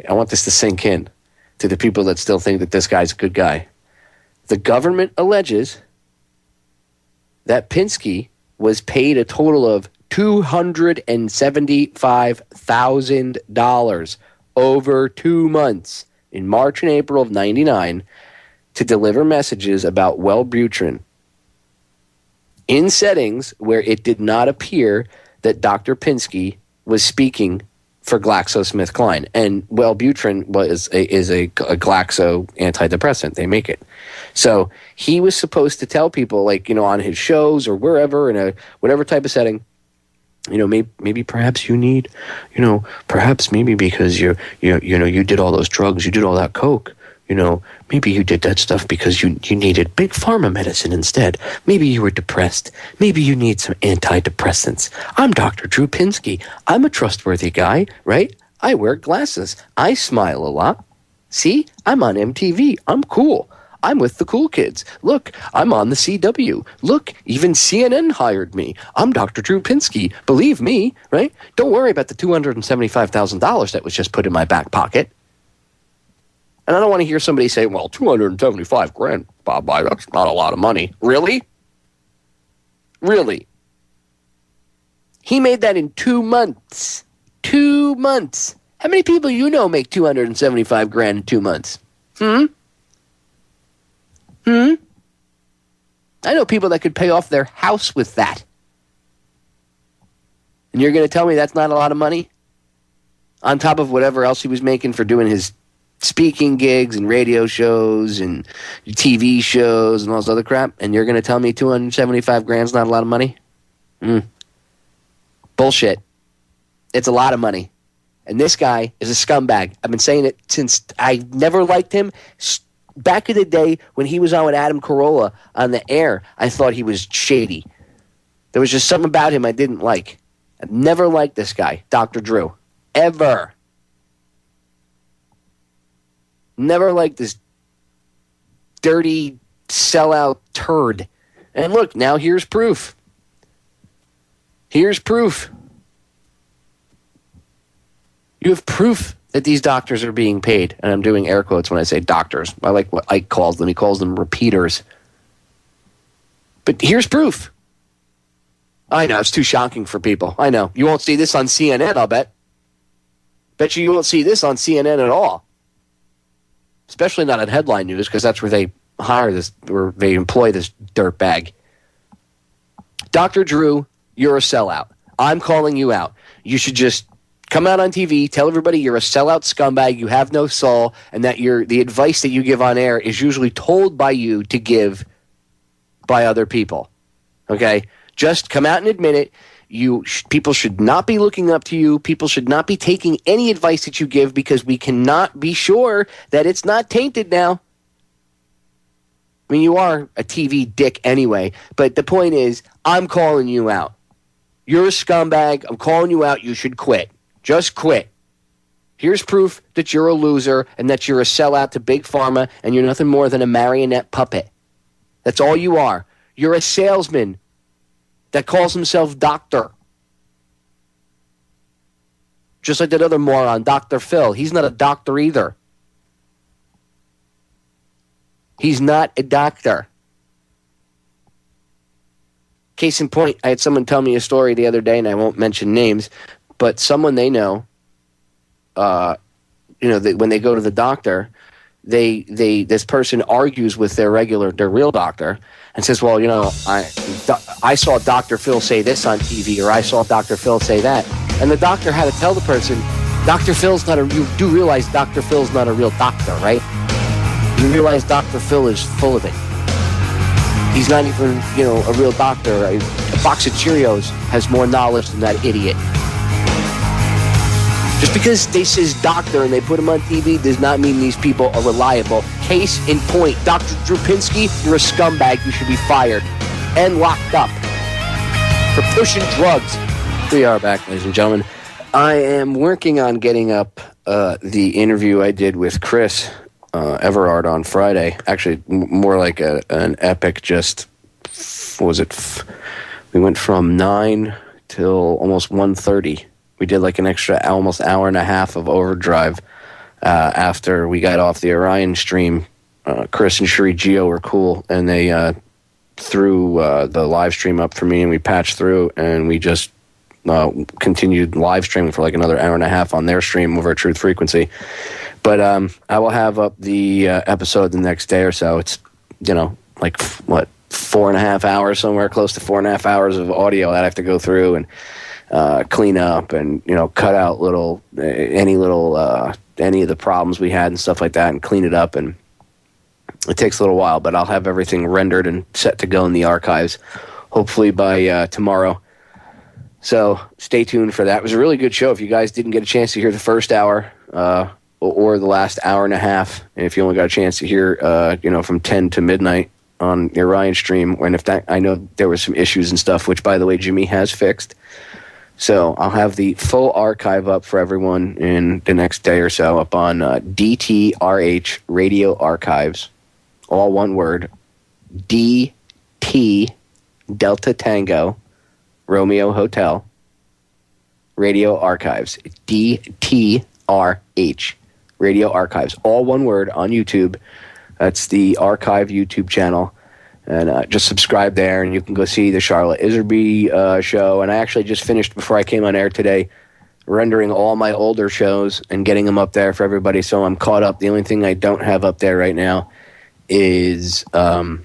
I want this to sink in to the people that still think that this guy's a good guy. The government alleges that Pinsky was paid a total of $275,000 over 2 months in March and April of 99 to deliver messages about Wellbutrin in settings where it did not appear that Dr. Pinsky was speaking for Glaxo Smith Kline. And Wellbutrin is a Glaxo antidepressant. They make it. So he was supposed to tell people, like, on his shows or wherever, in a whatever type of setting, maybe perhaps you need, perhaps maybe because you did all those drugs, you did all that coke, maybe you did that stuff because you needed big pharma medicine instead. Maybe you were depressed. Maybe you need some antidepressants. I'm Dr. Drew Pinsky. I'm a trustworthy guy, right? I wear glasses. I smile a lot. See? I'm on MTV. I'm cool. I'm with the cool kids. Look, I'm on the CW. Look, even CNN hired me. I'm Dr. Drew Pinsky. Believe me, right? Don't worry about the $275,000 that was just put in my back pocket. And I don't want to hear somebody say, well, $275,000, Popeye, that's not a lot of money. Really? Really? He made that in 2 months. 2 months. How many people make $275,000 in 2 months? I know people that could pay off their house with that. And you're going to tell me that's not a lot of money? On top of whatever else he was making for doing his speaking gigs and radio shows and TV shows and all this other crap, and you're going to tell me $275,000 is not a lot of money? Bullshit. It's a lot of money. And this guy is a scumbag. I've been saying it since I never liked him. Back in the day when he was on with Adam Carolla on the air, I thought he was shady. There was just something about him I didn't like. I've never liked this guy, Dr. Drew. Ever. Never liked this dirty sellout turd. And look, now here's proof. Here's proof. You have proof that these doctors are being paid. And I'm doing air quotes when I say doctors. I like what Ike calls them. He calls them repeaters. But here's proof. I know, it's too shocking for people. I know. You won't see this on CNN, I'll bet. Bet you won't see this on CNN at all. Especially not at headline news, because that's where they hire this, or they employ this dirtbag. Dr. Drew, you're a sellout. I'm calling you out. You should just come out on TV, tell everybody you're a sellout scumbag, you have no soul, and that the advice that you give on air is usually told by you to give by other people. Okay? Just come out and admit it. People should not be looking up to you. People should not be taking any advice that you give because we cannot be sure that it's not tainted now. I mean, you are a TV dick anyway, but the point is, I'm calling you out. You're a scumbag. I'm calling you out. You should quit. Just quit. Here's proof that you're a loser and that you're a sellout to Big Pharma and you're nothing more than a marionette puppet. That's all you are. You're a salesman that calls himself doctor. Just like that other moron, Dr. Phil. He's not a doctor either. He's not a doctor. Case in point, I had someone tell me a story the other day, and I won't mention names, but someone they know, when they go to the doctor, this person argues with their real doctor and says, well, I saw Dr. Phil say this on TV, or I saw Dr. Phil say that. And the doctor had to tell the person, you do realize Dr. Phil's not a real doctor, right? You realize Dr. Phil is full of it. He's not even, a real doctor. A box of Cheerios has more knowledge than that idiot. Just because they says doctor and they put him on TV does not mean these people are reliable. Case in point, Dr. Drupinski, you're a scumbag. You should be fired and locked up for pushing drugs. We are back, ladies and gentlemen. I am working on getting up the interview I did with Chris Everard on Friday. Actually, more like an epic. We went from 9 till almost 1:30. We did like an extra almost hour and a half of overdrive after we got off the Orion stream. Chris and Sheree Gio were cool, and they threw the live stream up for me, and we patched through, and we just continued live streaming for like another hour and a half on their stream over at Truth Frequency. But I will have up the episode the next day or so. It's, 4.5 hours, somewhere close to 4.5 hours of audio that I have to go through and clean up and, cut out any of the problems we had and stuff like that and clean it up. And it takes a little while, but I'll have everything rendered and set to go in the archives, hopefully by tomorrow. So stay tuned for that. It was a really good show. If you guys didn't get a chance to hear the first hour or the last hour and a half, and if you only got a chance to hear, from 10 to midnight on the Orion stream, and I know there was some issues and stuff, which, by the way, Jimmy has fixed. So I'll have the full archive up for everyone in the next day or so up on DTRH Radio Archives, all one word, DT Delta Tango Romeo Hotel Radio Archives, DTRH Radio Archives, all one word on YouTube. That's the archive YouTube channel. And just subscribe there, and you can go see the Charlotte Iserby show. And I actually just finished, before I came on air today, rendering all my older shows and getting them up there for everybody, so I'm caught up. The only thing I don't have up there right now is my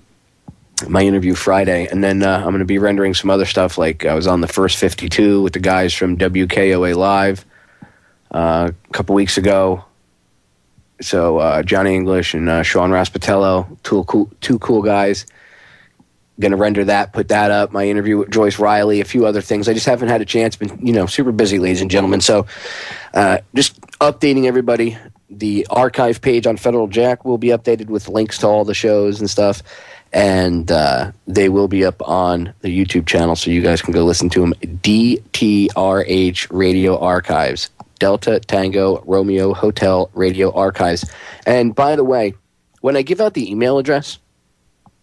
interview Friday. And then I'm going to be rendering some other stuff, like I was on the First 52 with the guys from WKOA Live a couple weeks ago. So Johnny English and Sean Raspatello, two cool guys. Going to render that, put that up. My interview with Joyce Riley, a few other things. I just haven't had a chance. Been, super busy, ladies and gentlemen. So just updating everybody. The archive page on Federal Jack will be updated with links to all the shows and stuff. And they will be up on the YouTube channel, so you guys can go listen to them. DTRH Radio Archives. Delta Tango Romeo Hotel Radio Archives. And by the way, when I give out the email address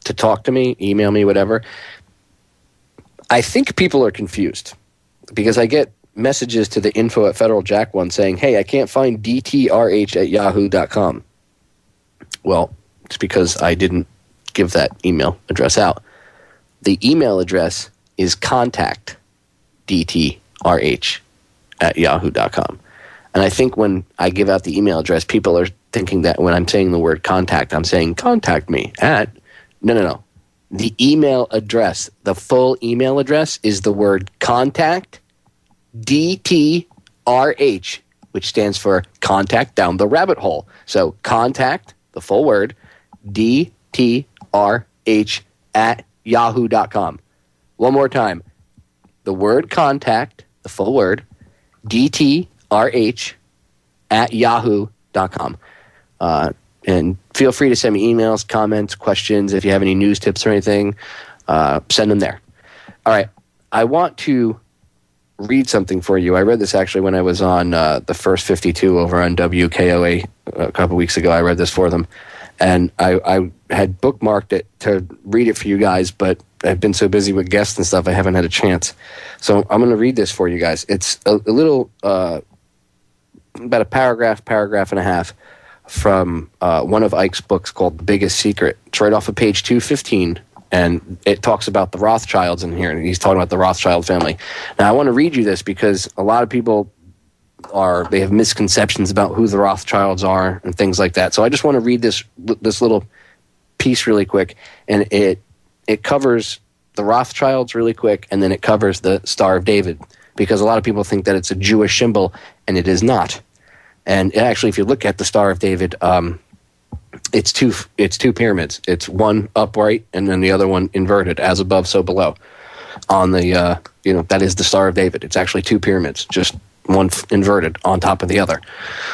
to talk to me, email me, whatever, I think people are confused because I get messages to the info at Federal Jack one saying, hey, I can't find DTRH@yahoo.com. Well, it's because I didn't give that email address out. The email address is contact DTRH@yahoo.com. And I think when I give out the email address, people are thinking that when I'm saying the word contact, I'm saying contact me at... No. The email address, the full email address is the word contact DTRH, which stands for contact down the rabbit hole. So contact, the full word, DTRH@yahoo.com. One more time. the word contact, the full word, DTRH at yahoo.com. And feel free to send me emails, comments, questions. If you have any news tips or anything, send them there. All right. I want to read something for you. I read this actually when I was on the First 52 over on WKOA a couple weeks ago. I read this for them. And I had bookmarked it to read it for you guys, but I've been so busy with guests and stuff, I haven't had a chance. So I'm going to read this for you guys. It's a little, about a paragraph and a half from one of Ike's books called The Biggest Secret. It's right off of page 215, and it talks about the Rothschilds in here, and he's talking about the Rothschild family. Now, I want to read you this because a lot of people they have misconceptions about who the Rothschilds are and things like that. So I just want to read this little piece really quick, and it covers the Rothschilds really quick, and then it covers the Star of David, because a lot of people think that it's a Jewish symbol, and it is not. And actually, if you look at the Star of David, it's two pyramids. It's one upright and then the other one inverted, as above, so below. On the that is the Star of David. It's actually two pyramids, just one inverted on top of the other.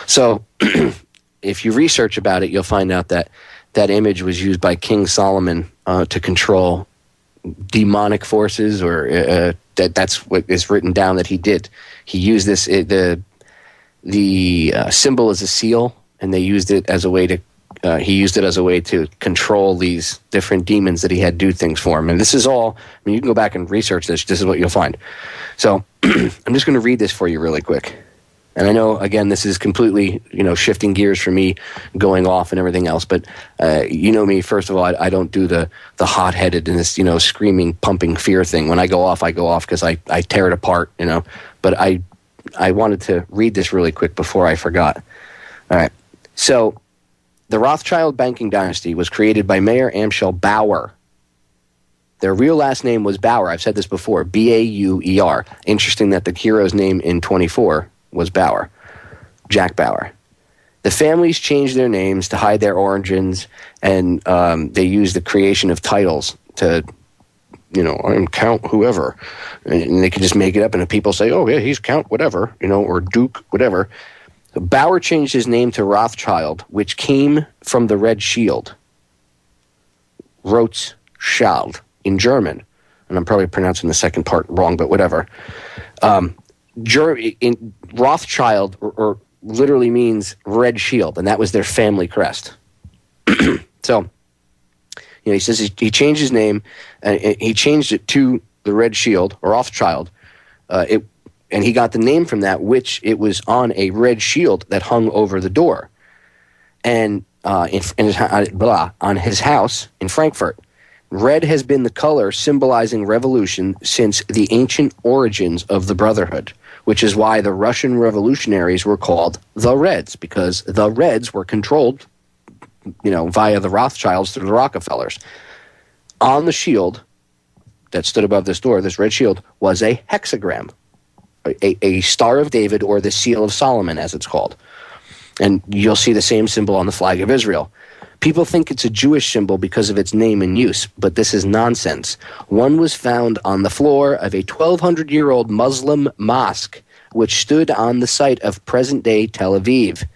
So if you research about it, you'll find out that that image was used by King Solomon to control demonic forces, or that's what is written down that he did. He used this. The symbol is a seal, and they used it as a way to. He used it as a way to control these different demons that he had do things for him. And this is all. I mean, you can go back and research this. This is what you'll find. So I'm just going to read this for you really quick. And I know, again, this is completely, shifting gears for me, going off and everything else. But you know me, first of all, I don't do the hot-headed and this, screaming, pumping fear thing. When I go off because I tear it apart, But I wanted to read this really quick before I forgot. All right. So the Rothschild banking dynasty was created by Mayer Amschel Bauer. Their real last name was Bauer. I've said this before, B-A-U-E-R. Interesting that the hero's name in 24 was Bauer, Jack Bauer. The families changed their names to hide their origins, and they used the creation of titles to, I'm Count whoever. And they could just make it up, and if people say, oh, yeah, he's Count whatever, or Duke whatever. Bauer changed his name to Rothschild, which came from the Red Shield. Rothschild in German. And I'm probably pronouncing the second part wrong, but whatever. In Rothschild or literally means Red Shield, and that was their family crest. So, he says he changed his name, and he changed it to the Red Shield, or Rothschild, and he got the name from that, which it was on a red shield that hung over the door, and on his house in Frankfurt. Red has been the color symbolizing revolution since the ancient origins of the Brotherhood, which is why the Russian revolutionaries were called the Reds, because the Reds were controlled, via the Rothschilds through the Rockefellers. On the shield that stood above this door, this red shield, was a hexagram, a Star of David, or the Seal of Solomon, as it's called. And you'll see the same symbol on the flag of Israel. People think it's a Jewish symbol because of its name and use, but this is nonsense. One was found on the floor of a 1,200-year-old Muslim mosque, which stood on the site of present-day Tel Aviv.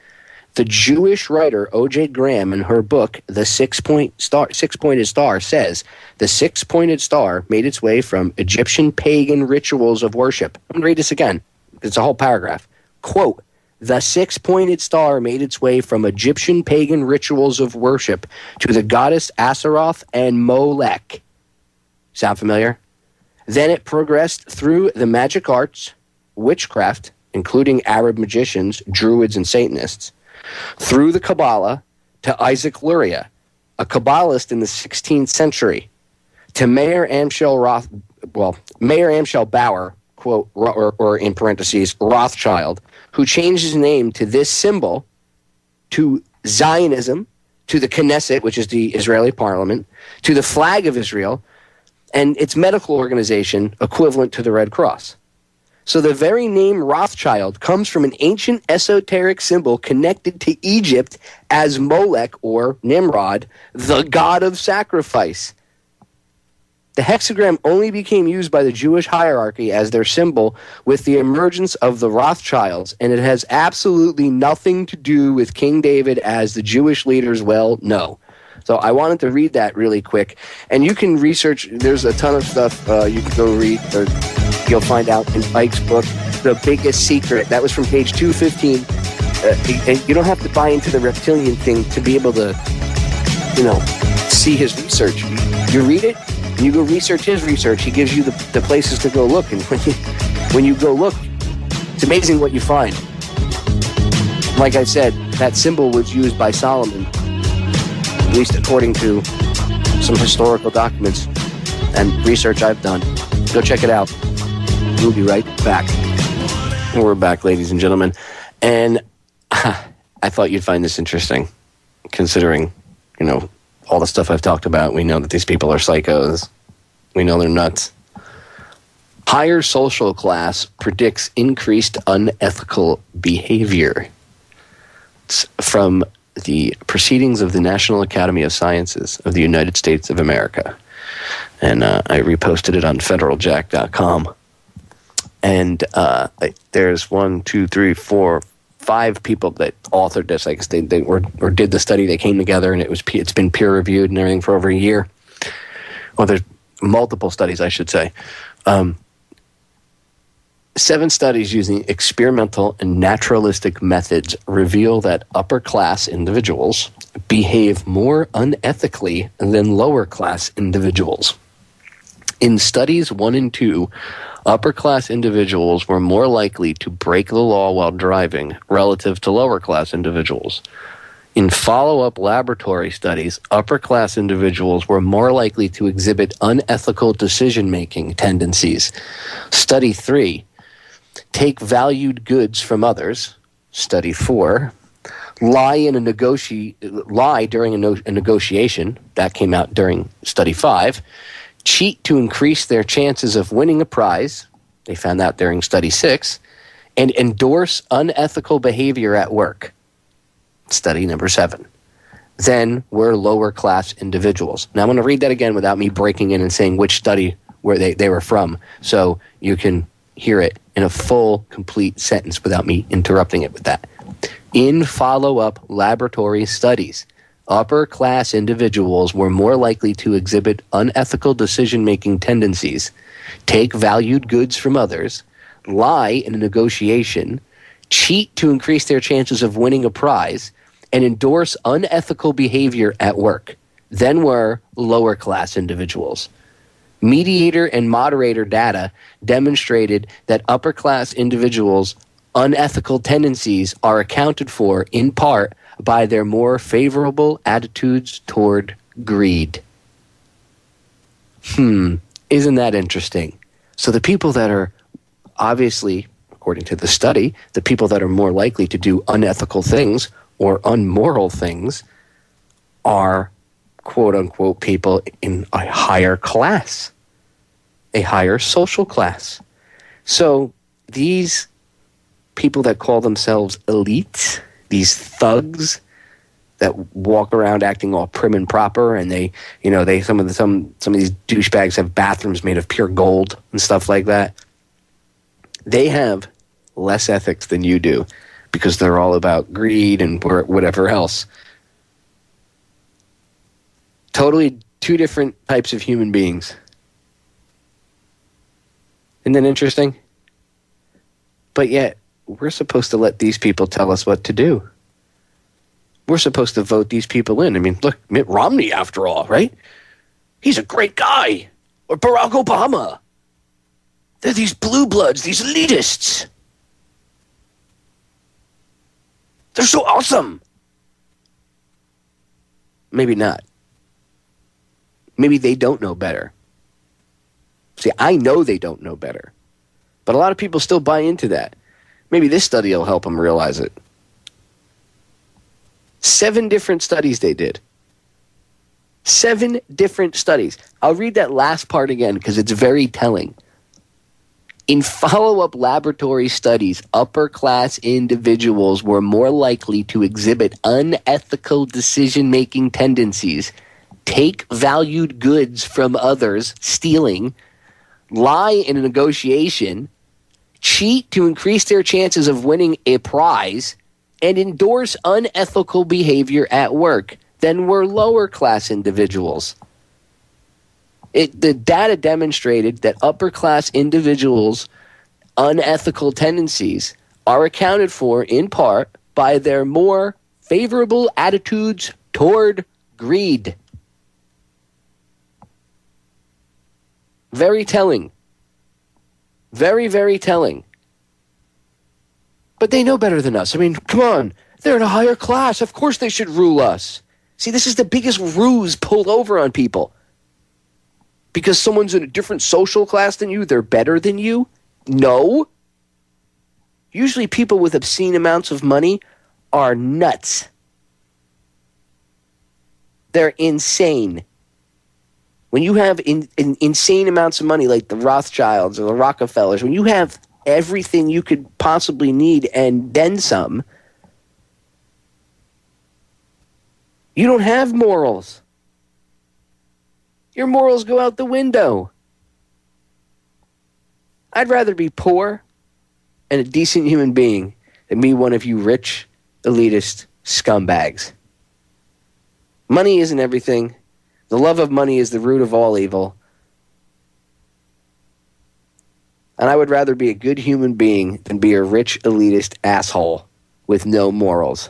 The Jewish writer O.J. Graham, in her book, The Six-Pointed Star, says the six-pointed star made its way from Egyptian pagan rituals of worship. I'm going to read this again. It's a whole paragraph. Quote, the six-pointed star made its way from Egyptian pagan rituals of worship to the goddess Aseroth and Molech. Sound familiar? Then it progressed through the magic arts, witchcraft, including Arab magicians, Druids, and Satanists, through the Kabbalah to Isaac Luria, a Kabbalist in the 16th century, to Mayer Amschel Bauer, quote, or in parentheses, Rothschild, who changed his name to this symbol, to Zionism, to the Knesset, which is the Israeli parliament, to the flag of Israel, and its medical organization equivalent to the Red Cross. So the very name Rothschild comes from an ancient esoteric symbol connected to Egypt as Molech, or Nimrod, the god of sacrifice. The hexagram only became used by the Jewish hierarchy as their symbol with the emergence of the Rothschilds, and it has absolutely nothing to do with King David as the Jewish leaders well know. So I wanted to read that really quick. And you can research, there's a ton of stuff you can go read, or you'll find out in Ike's book, The Biggest Secret. That was from page 215. And you don't have to buy into the reptilian thing to be able to, see his research. You read it, and you go research his research. He gives you the places to go look. And when you go look, it's amazing what you find. Like I said, that symbol was used by Solomon, at least according to some historical documents and research I've done. Go check it out. We'll be right back. And we're back, ladies and gentlemen. And I thought you'd find this interesting, considering, all the stuff I've talked about. We know that these people are psychos. We know they're nuts. Higher social class predicts increased unethical behavior. It's from the Proceedings of the National Academy of Sciences of the United States of America. And I reposted it on federaljack.com. And there's 5 people that authored this. I guess they did the study. They came together, and it's been peer reviewed and everything for over a year. Well, there's multiple studies, I should say. 7 studies using experimental and naturalistic methods reveal that upper class individuals behave more unethically than lower class individuals. In studies 1 and 2, upper class individuals were more likely to break the law while driving relative to lower class individuals. In follow-up laboratory studies, upper class individuals were more likely to exhibit unethical decision-making tendencies. Study 3, take valued goods from others. Study 4, lie during a negotiation. That came out during Study 5. Cheat to increase their chances of winning a prize. They found that during Study 6. And endorse unethical behavior at work. Study number 7. Then were lower class individuals. Now I'm going to read that again without me breaking in and saying which study where they were from, so you can hear it in a full, complete sentence without me interrupting it with that. In follow-up laboratory studies, upper-class individuals were more likely to exhibit unethical decision-making tendencies, take valued goods from others, lie in a negotiation, cheat to increase their chances of winning a prize, and endorse unethical behavior at work than were lower-class individuals. Mediator and moderator data demonstrated that upper-class individuals' unethical tendencies are accounted for in part by their more favorable attitudes toward greed. Isn't that interesting? So the people that are obviously, according to the study, the people that are more likely to do unethical things or unmoral things are, quote-unquote, people in a higher class, a higher social class. So these people that call themselves elites, these thugs that walk around acting all prim and proper, and some of these douchebags have bathrooms made of pure gold and stuff like that. They have less ethics than you do because they're all about greed and whatever else. Totally 2 different types of human beings. Isn't that interesting? But yet, we're supposed to let these people tell us what to do. We're supposed to vote these people in. I mean, look, Mitt Romney, after all, right? He's a great guy. Or Barack Obama. They're these blue bloods, these elitists. They're so awesome. Maybe not. Maybe they don't know better. See, I know they don't know better. But a lot of people still buy into that. Maybe this study will help them realize it. 7 different studies they did. 7 different studies. I'll read that last part again because it's very telling. In follow-up laboratory studies, upper-class individuals were more likely to exhibit unethical decision-making tendencies, take valued goods from others, stealing, lie in a negotiation, cheat to increase their chances of winning a prize, and endorse unethical behavior at work than were lower-class individuals. The data demonstrated that upper-class individuals' unethical tendencies are accounted for in part by their more favorable attitudes toward greed. Very telling. Very, very telling. But they know better than us. I mean, come on. They're in a higher class. Of course they should rule us. See, this is the biggest ruse pulled over on people. Because someone's in a different social class than you, they're better than you? No. Usually people with obscene amounts of money are nuts. They're insane. When you have insane amounts of money like the Rothschilds or the Rockefellers, when you have everything you could possibly need and then some, you don't have morals. Your morals go out the window. I'd rather be poor and a decent human being than be one of you rich, elitist scumbags. Money isn't everything. The love of money is the root of all evil. And I would rather be a good human being than be a rich, elitist asshole with no morals.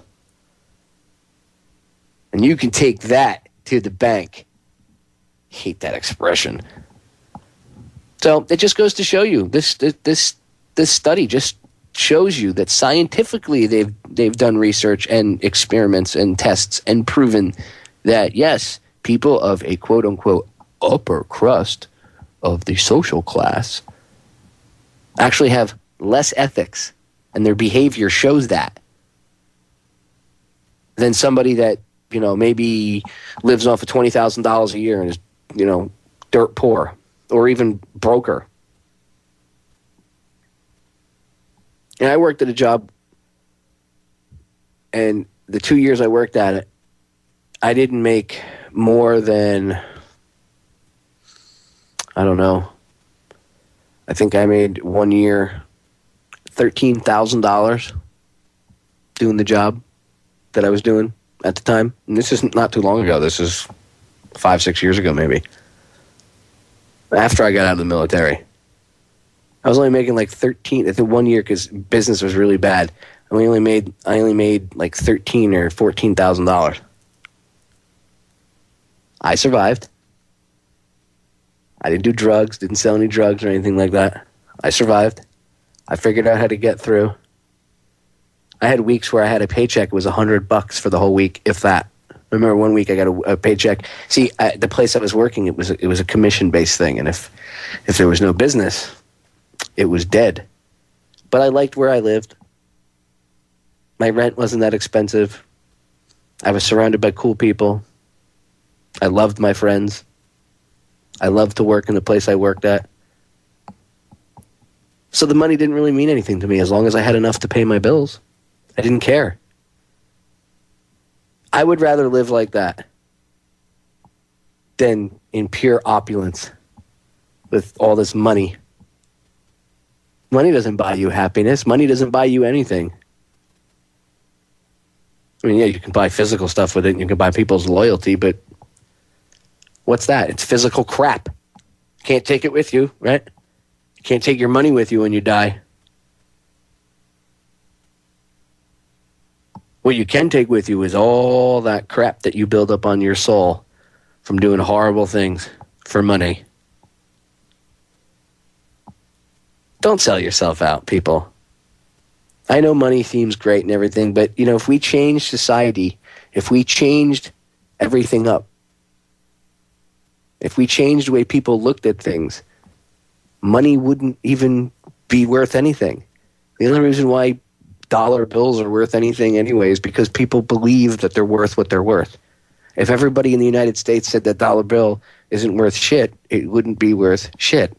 And you can take that to the bank. Hate that expression. So it just goes to show you, this study just shows you that scientifically they've done research and experiments and tests and proven that, yes, people of a quote-unquote upper crust of the social class actually have less ethics, and their behavior shows that, than somebody that, you know, maybe lives off of $20,000 a year and is, you know, dirt poor or even broker. And I worked at a job, and the 2 years I worked at it, I didn't make more than, I don't know, I think I made 1 year $13,000 doing the job that I was doing at the time. And this is not too long ago. This is 5-6 years ago maybe. After I got out of the military. I was only making like 13, I think 1 year, because business was really bad. I only made like $13,000 or $14,000. I survived. I didn't do drugs, didn't sell any drugs or anything like that. I survived. I figured out how to get through. I had weeks where I had a paycheck. It was $100 for the whole week, if that. I remember 1 week I got a paycheck. See, the place I was working, it was a commission-based thing, and if there was no business, it was dead. But I liked where I lived. My rent wasn't that expensive. I was surrounded by cool people. I loved my friends. I loved to work in the place I worked at. So the money didn't really mean anything to me as long as I had enough to pay my bills. I didn't care. I would rather live like that than in pure opulence with all this money. Money doesn't buy you happiness. Money doesn't buy you anything. I mean, yeah, you can buy physical stuff with it. You can buy people's loyalty, but what's that? It's physical crap. Can't take it with you, right? You can't take your money with you when you die. What you can take with you is all that crap that you build up on your soul from doing horrible things for money. Don't sell yourself out, people. I know money seems great and everything, but, you know, if we changed society, if we changed everything up, if we changed the way people looked at things, money wouldn't even be worth anything. The only reason why dollar bills are worth anything anyway is because people believe that they're worth what they're worth. If everybody in the United States said that dollar bill isn't worth shit, it wouldn't be worth shit.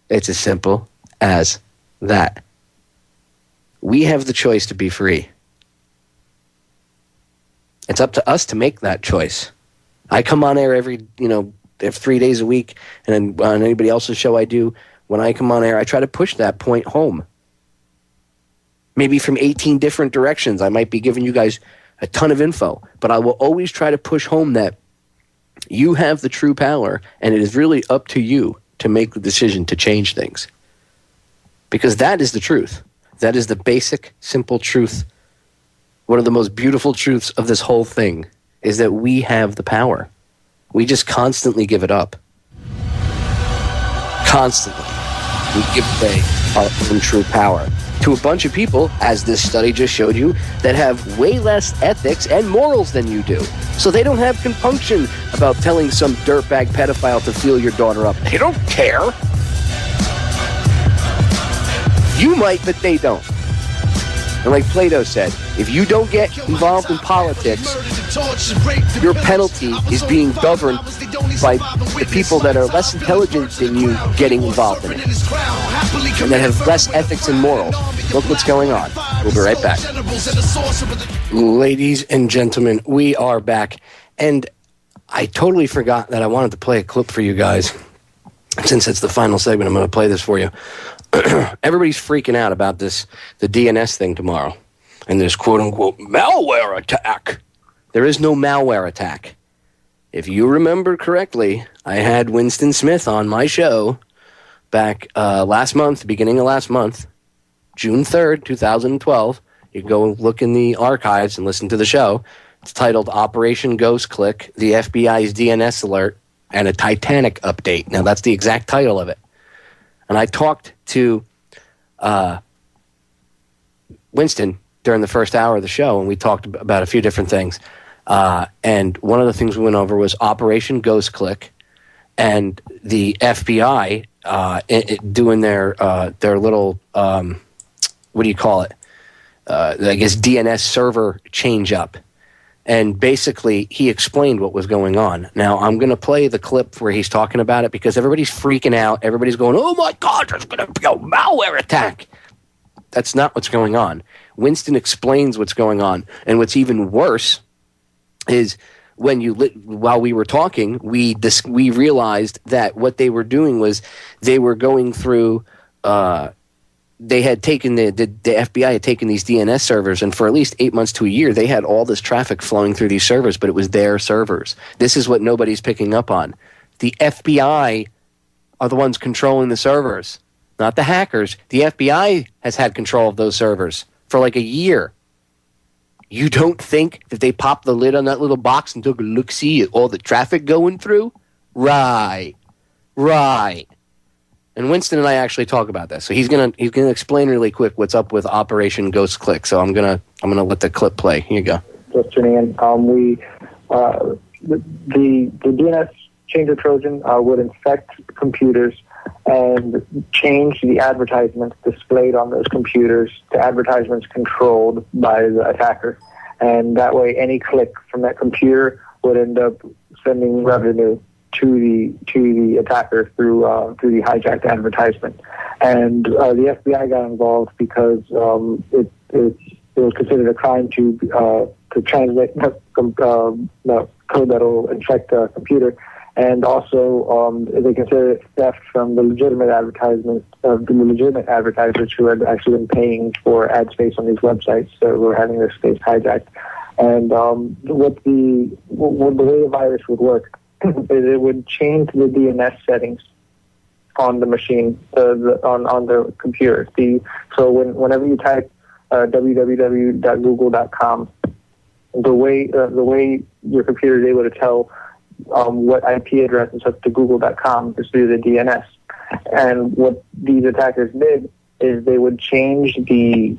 It's as simple as that. We have the choice to be free. It's up to us to make that choice. I come on air every 3 days a week, and then on anybody else's show I do, when I come on air, I try to push that point home. Maybe from 18 different directions. I might be giving you guys a ton of info, but I will always try to push home that you have the true power, and it is really up to you to make the decision to change things. Because that is the truth. That is the basic, simple truth. One of the most beautiful truths of this whole thing is that we have the power. We just constantly give it up. Constantly. We give away our own true power to a bunch of people, as this study just showed you, that have way less ethics and morals than you do. So they don't have compunction about telling some dirtbag pedophile to feel your daughter up. They don't care. You might, but they don't. And like Plato said, if you don't get involved in politics, your penalty is being governed by the people that are less intelligent than you getting involved in it, and that have less ethics and morals. Look what's going on. We'll be right back. Ladies and gentlemen, we are back. And I totally forgot that I wanted to play a clip for you guys. Since it's the final segment, I'm going to play this for you. Everybody's freaking out about the DNS thing tomorrow, and this quote-unquote malware attack. There is no malware attack. If you remember correctly, I had Winston Smith on my show back last month, beginning of last month, June 3rd, 2012. You can go look in the archives and listen to the show. It's titled Operation Ghost Click, the FBI's DNS Alert, and a Titanic Update. Now, that's the exact title of it. And I talked to Winston during the first hour of the show, and we talked about a few different things. And one of the things we went over was Operation Ghost Click, and the FBI doing their little, what do you call it? I guess DNS server change up. And basically, he explained what was going on. Now, I'm going to play the clip where he's talking about it because everybody's freaking out. Everybody's going, oh, my God, there's going to be a malware attack. That's not what's going on. Winston explains what's going on. And what's even worse is when while we were talking, we realized that what they were doing was they were going through they had taken the FBI had taken these DNS servers, and for at least 8 months to a year, they had all this traffic flowing through these servers, but it was their servers. This is what nobody's picking up on. The FBI are the ones controlling the servers, not the hackers. The FBI has had control of those servers for like a year. You don't think that they popped the lid on that little box and took a look-see at all the traffic going through? Right. And Winston and I actually talk about this. So he's gonna explain really quick what's up with Operation Ghost Click. So I'm gonna let the clip play. Here you go. Just tuning in. The DNS changer Trojan would infect computers and change the advertisements displayed on those computers to advertisements controlled by the attacker. And that way, any click from that computer would end up sending revenue to the attacker through the hijacked advertisement. And the FBI got involved because it was considered a crime to translate code that will infect a computer, and also they consider it theft from the legitimate advertisements of the legitimate advertisers who had actually been paying for ad space on these websites that were having their space hijacked. And what the way the virus would work is it would change the DNS settings on the machine, on the computer. So whenever you type www.google.com, the way your computer is able to tell what IP address is up to google.com is through the DNS. And what these attackers did is they would change the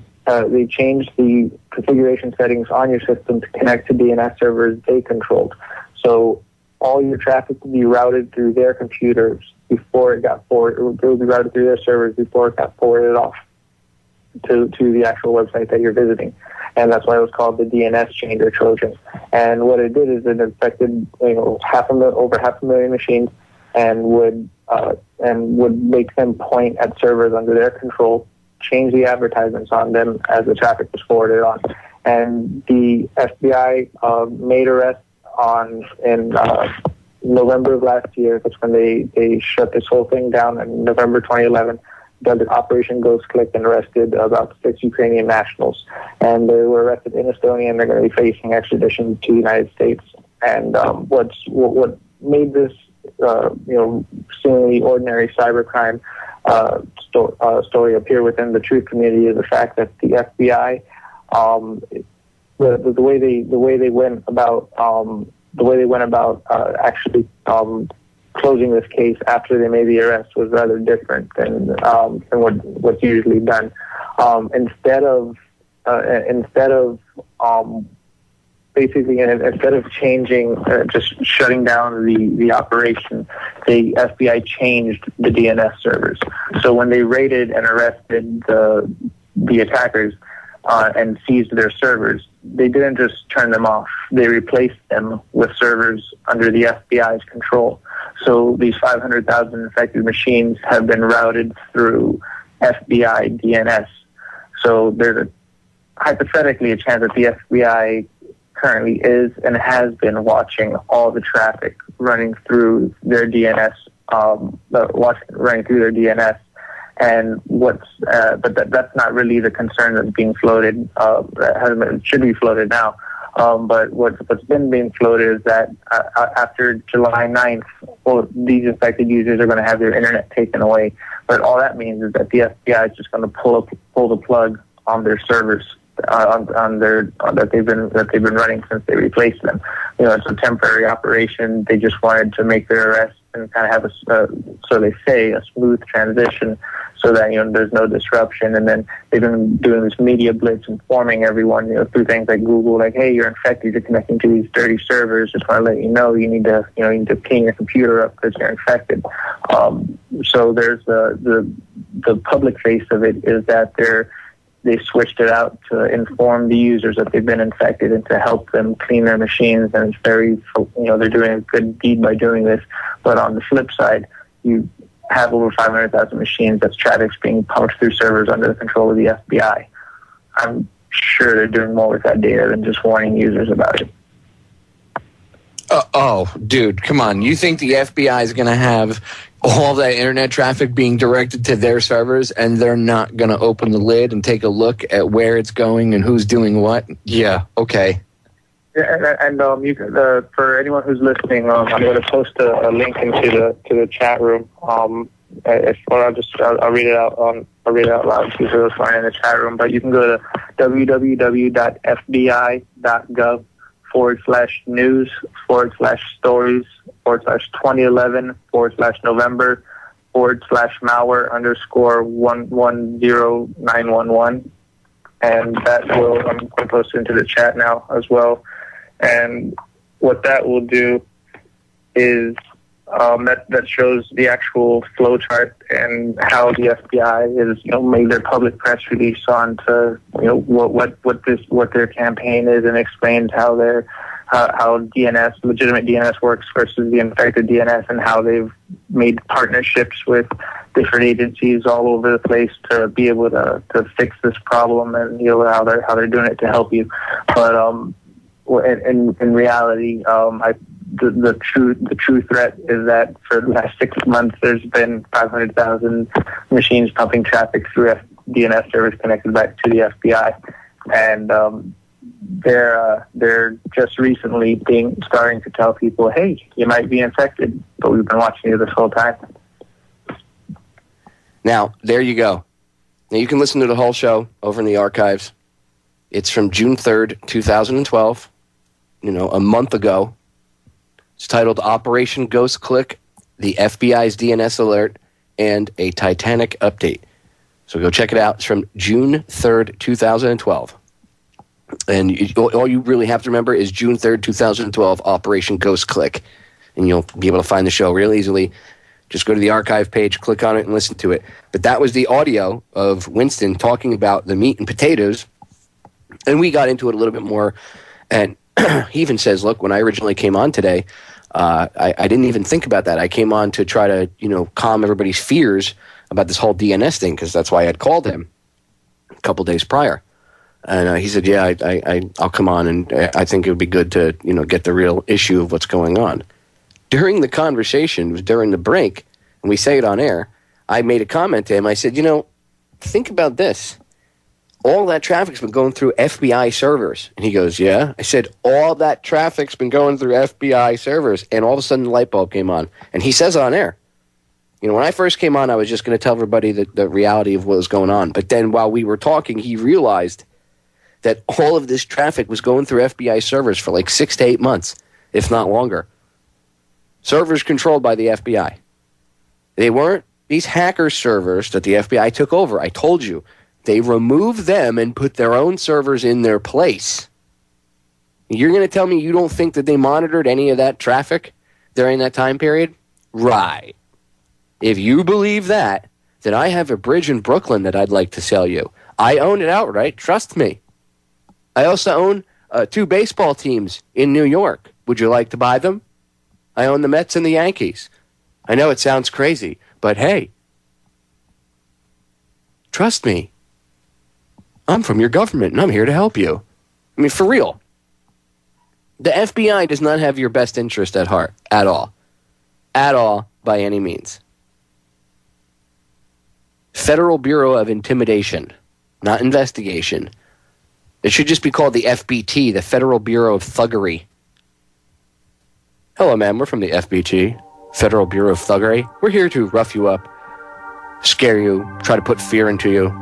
configuration settings on your system to connect to DNS servers they controlled. So all your traffic would be routed through their computers before it got forwarded. It would be routed through their servers before it got forwarded off to the actual website that you're visiting. And that's why it was called the DNS changer Trojan. And what it did is it infected over 500,000 machines and would make them point at servers under their control, change the advertisements on them as the traffic was forwarded on. And the FBI made arrests in November of last year. That's when they shut this whole thing down in November 2011. Done the Operation Ghost Click and arrested about 6 Ukrainian nationals. And they were arrested in Estonia, and they're going to be facing extradition to the United States. And what made this seemingly ordinary cybercrime story appear within the truth community is the fact that the FBI, the way they went about actually closing this case after they made the arrest was rather different than what's usually done. Instead of changing, just shutting down the operation, the FBI changed the DNS servers. So when they raided and arrested the attackers and seized their servers, they didn't just turn them off. They replaced them with servers under the FBI's control. So these 500,000 infected machines have been routed through FBI DNS. So there's hypothetically a chance that the FBI currently is and has been watching all the traffic running through their DNS, running through their DNS. And that's not really the concern that's being floated. It should be floated now. But what's been being floated is that after July 9th, these infected users are going to have their internet taken away. But all that means is that the FBI is just going to pull the plug on their servers that they've been running since they replaced them. It's a temporary operation. They just wanted to make their arrest and kind of have so they say, a smooth transition, so that there's no disruption. And then they've been doing this media blitz, informing everyone through things like Google, like, hey, you're infected, you're connecting to these dirty servers. Just want to let you know you need to clean your computer up because you're infected. So there's the public face of it is that they switched it out to inform the users that they've been infected and to help them clean their machines. And it's very, they're doing a good deed by doing this. But on the flip side, you have over 500,000 machines that's traffic's being pumped through servers under the control of the FBI. I'm sure they're doing more with that data than just warning users about it. Dude, come on. You think the FBI is going to have all that internet traffic being directed to their servers and they're not going to open the lid and take a look at where it's going and who's doing what? Yeah, okay. Yeah, and you can, for anyone who's listening, I'm going to post a link into the chat room. I'll read it out I'll read it out loud to those who are in the chat room. But you can go to www.fbi.gov/news/stories/2011/malware_110911, and that will, I'm going to post it into the chat now as well. And what that will do is that shows the actual flow chart and how the FBI is made their public press release on to what their campaign is, and explains how DNS, legitimate DNS, works versus the infected DNS, and how they've made partnerships with different agencies all over the place to be able to fix this problem, and how they're doing it to help you. But in reality, the true threat is that for the last 6 months, there's been 500,000 machines pumping traffic through DNS servers connected back to the FBI, and they're just recently starting to tell people, hey, you might be infected, but we've been watching you this whole time. Now, there you go. Now, you can listen to the whole show over in the archives. It's from June 3rd, 2012, a month ago. It's titled Operation Ghost Click, the FBI's DNS Alert, and a Titanic Update. So go check it out. It's from June 3rd, 2012. And all you really have to remember is June 3rd, 2012, Operation Ghost Click. And you'll be able to find the show real easily. Just go to the archive page, click on it, and listen to it. But that was the audio of Winston talking about the meat and potatoes. And we got into it a little bit more. And he even says, look, when I originally came on today, I didn't even think about that. I came on to try to, calm everybody's fears about this whole DNS thing, because that's why I had called him a couple days prior. And he said, yeah, I'll come on, and I think it would be good to, get the real issue of what's going on. During the conversation, during the break, and we say it on air, I made a comment to him. I said, think about this. All that traffic's been going through FBI servers. And he goes, yeah. I said, all that traffic's been going through FBI servers. And all of a sudden, the light bulb came on. And he says it on air. When I first came on, I was just going to tell everybody the reality of what was going on. But then while we were talking, he realized that all of this traffic was going through FBI servers for like 6 to 8 months, if not longer. Servers controlled by the FBI. They weren't these hacker servers that the FBI took over. I told you. They removed them and put their own servers in their place. You're going to tell me you don't think that they monitored any of that traffic during that time period? Right. If you believe that, then I have a bridge in Brooklyn that I'd like to sell you. I own it outright. Trust me. I also own 2 baseball teams in New York. Would you like to buy them? I own the Mets and the Yankees. I know it sounds crazy, but hey, trust me. I'm from your government, and I'm here to help you. I mean, for real. The FBI does not have your best interest at heart, at all. At all, by any means. Federal Bureau of Intimidation, not investigation. It should just be called the FBT, the Federal Bureau of Thuggery. Hello, ma'am. We're from the FBT, Federal Bureau of Thuggery. We're here to rough you up, scare you, try to put fear into you.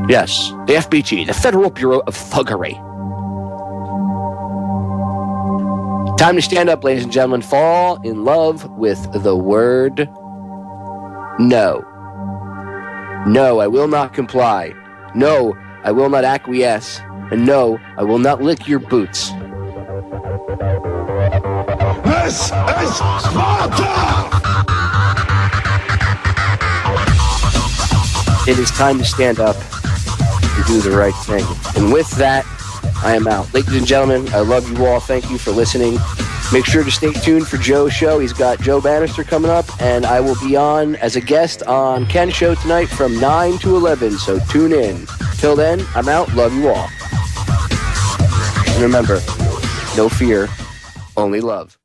Yes, the FBT, the Federal Bureau of Thuggery. Time to stand up, ladies and gentlemen. Fall in love with the word no. No, I will not comply. No, I will not acquiesce. And no, I will not lick your boots. This is Sparta! It is time to stand up and do the right thing. And with that, I am out. Ladies and gentlemen, I love you all. Thank you for listening. Make sure to stay tuned for Joe's show. He's got Joe Bannister coming up, and I will be on as a guest on Ken's show tonight from 9 to 11, so tune in. Till then, I'm out. Love you all. And remember, no fear, only love.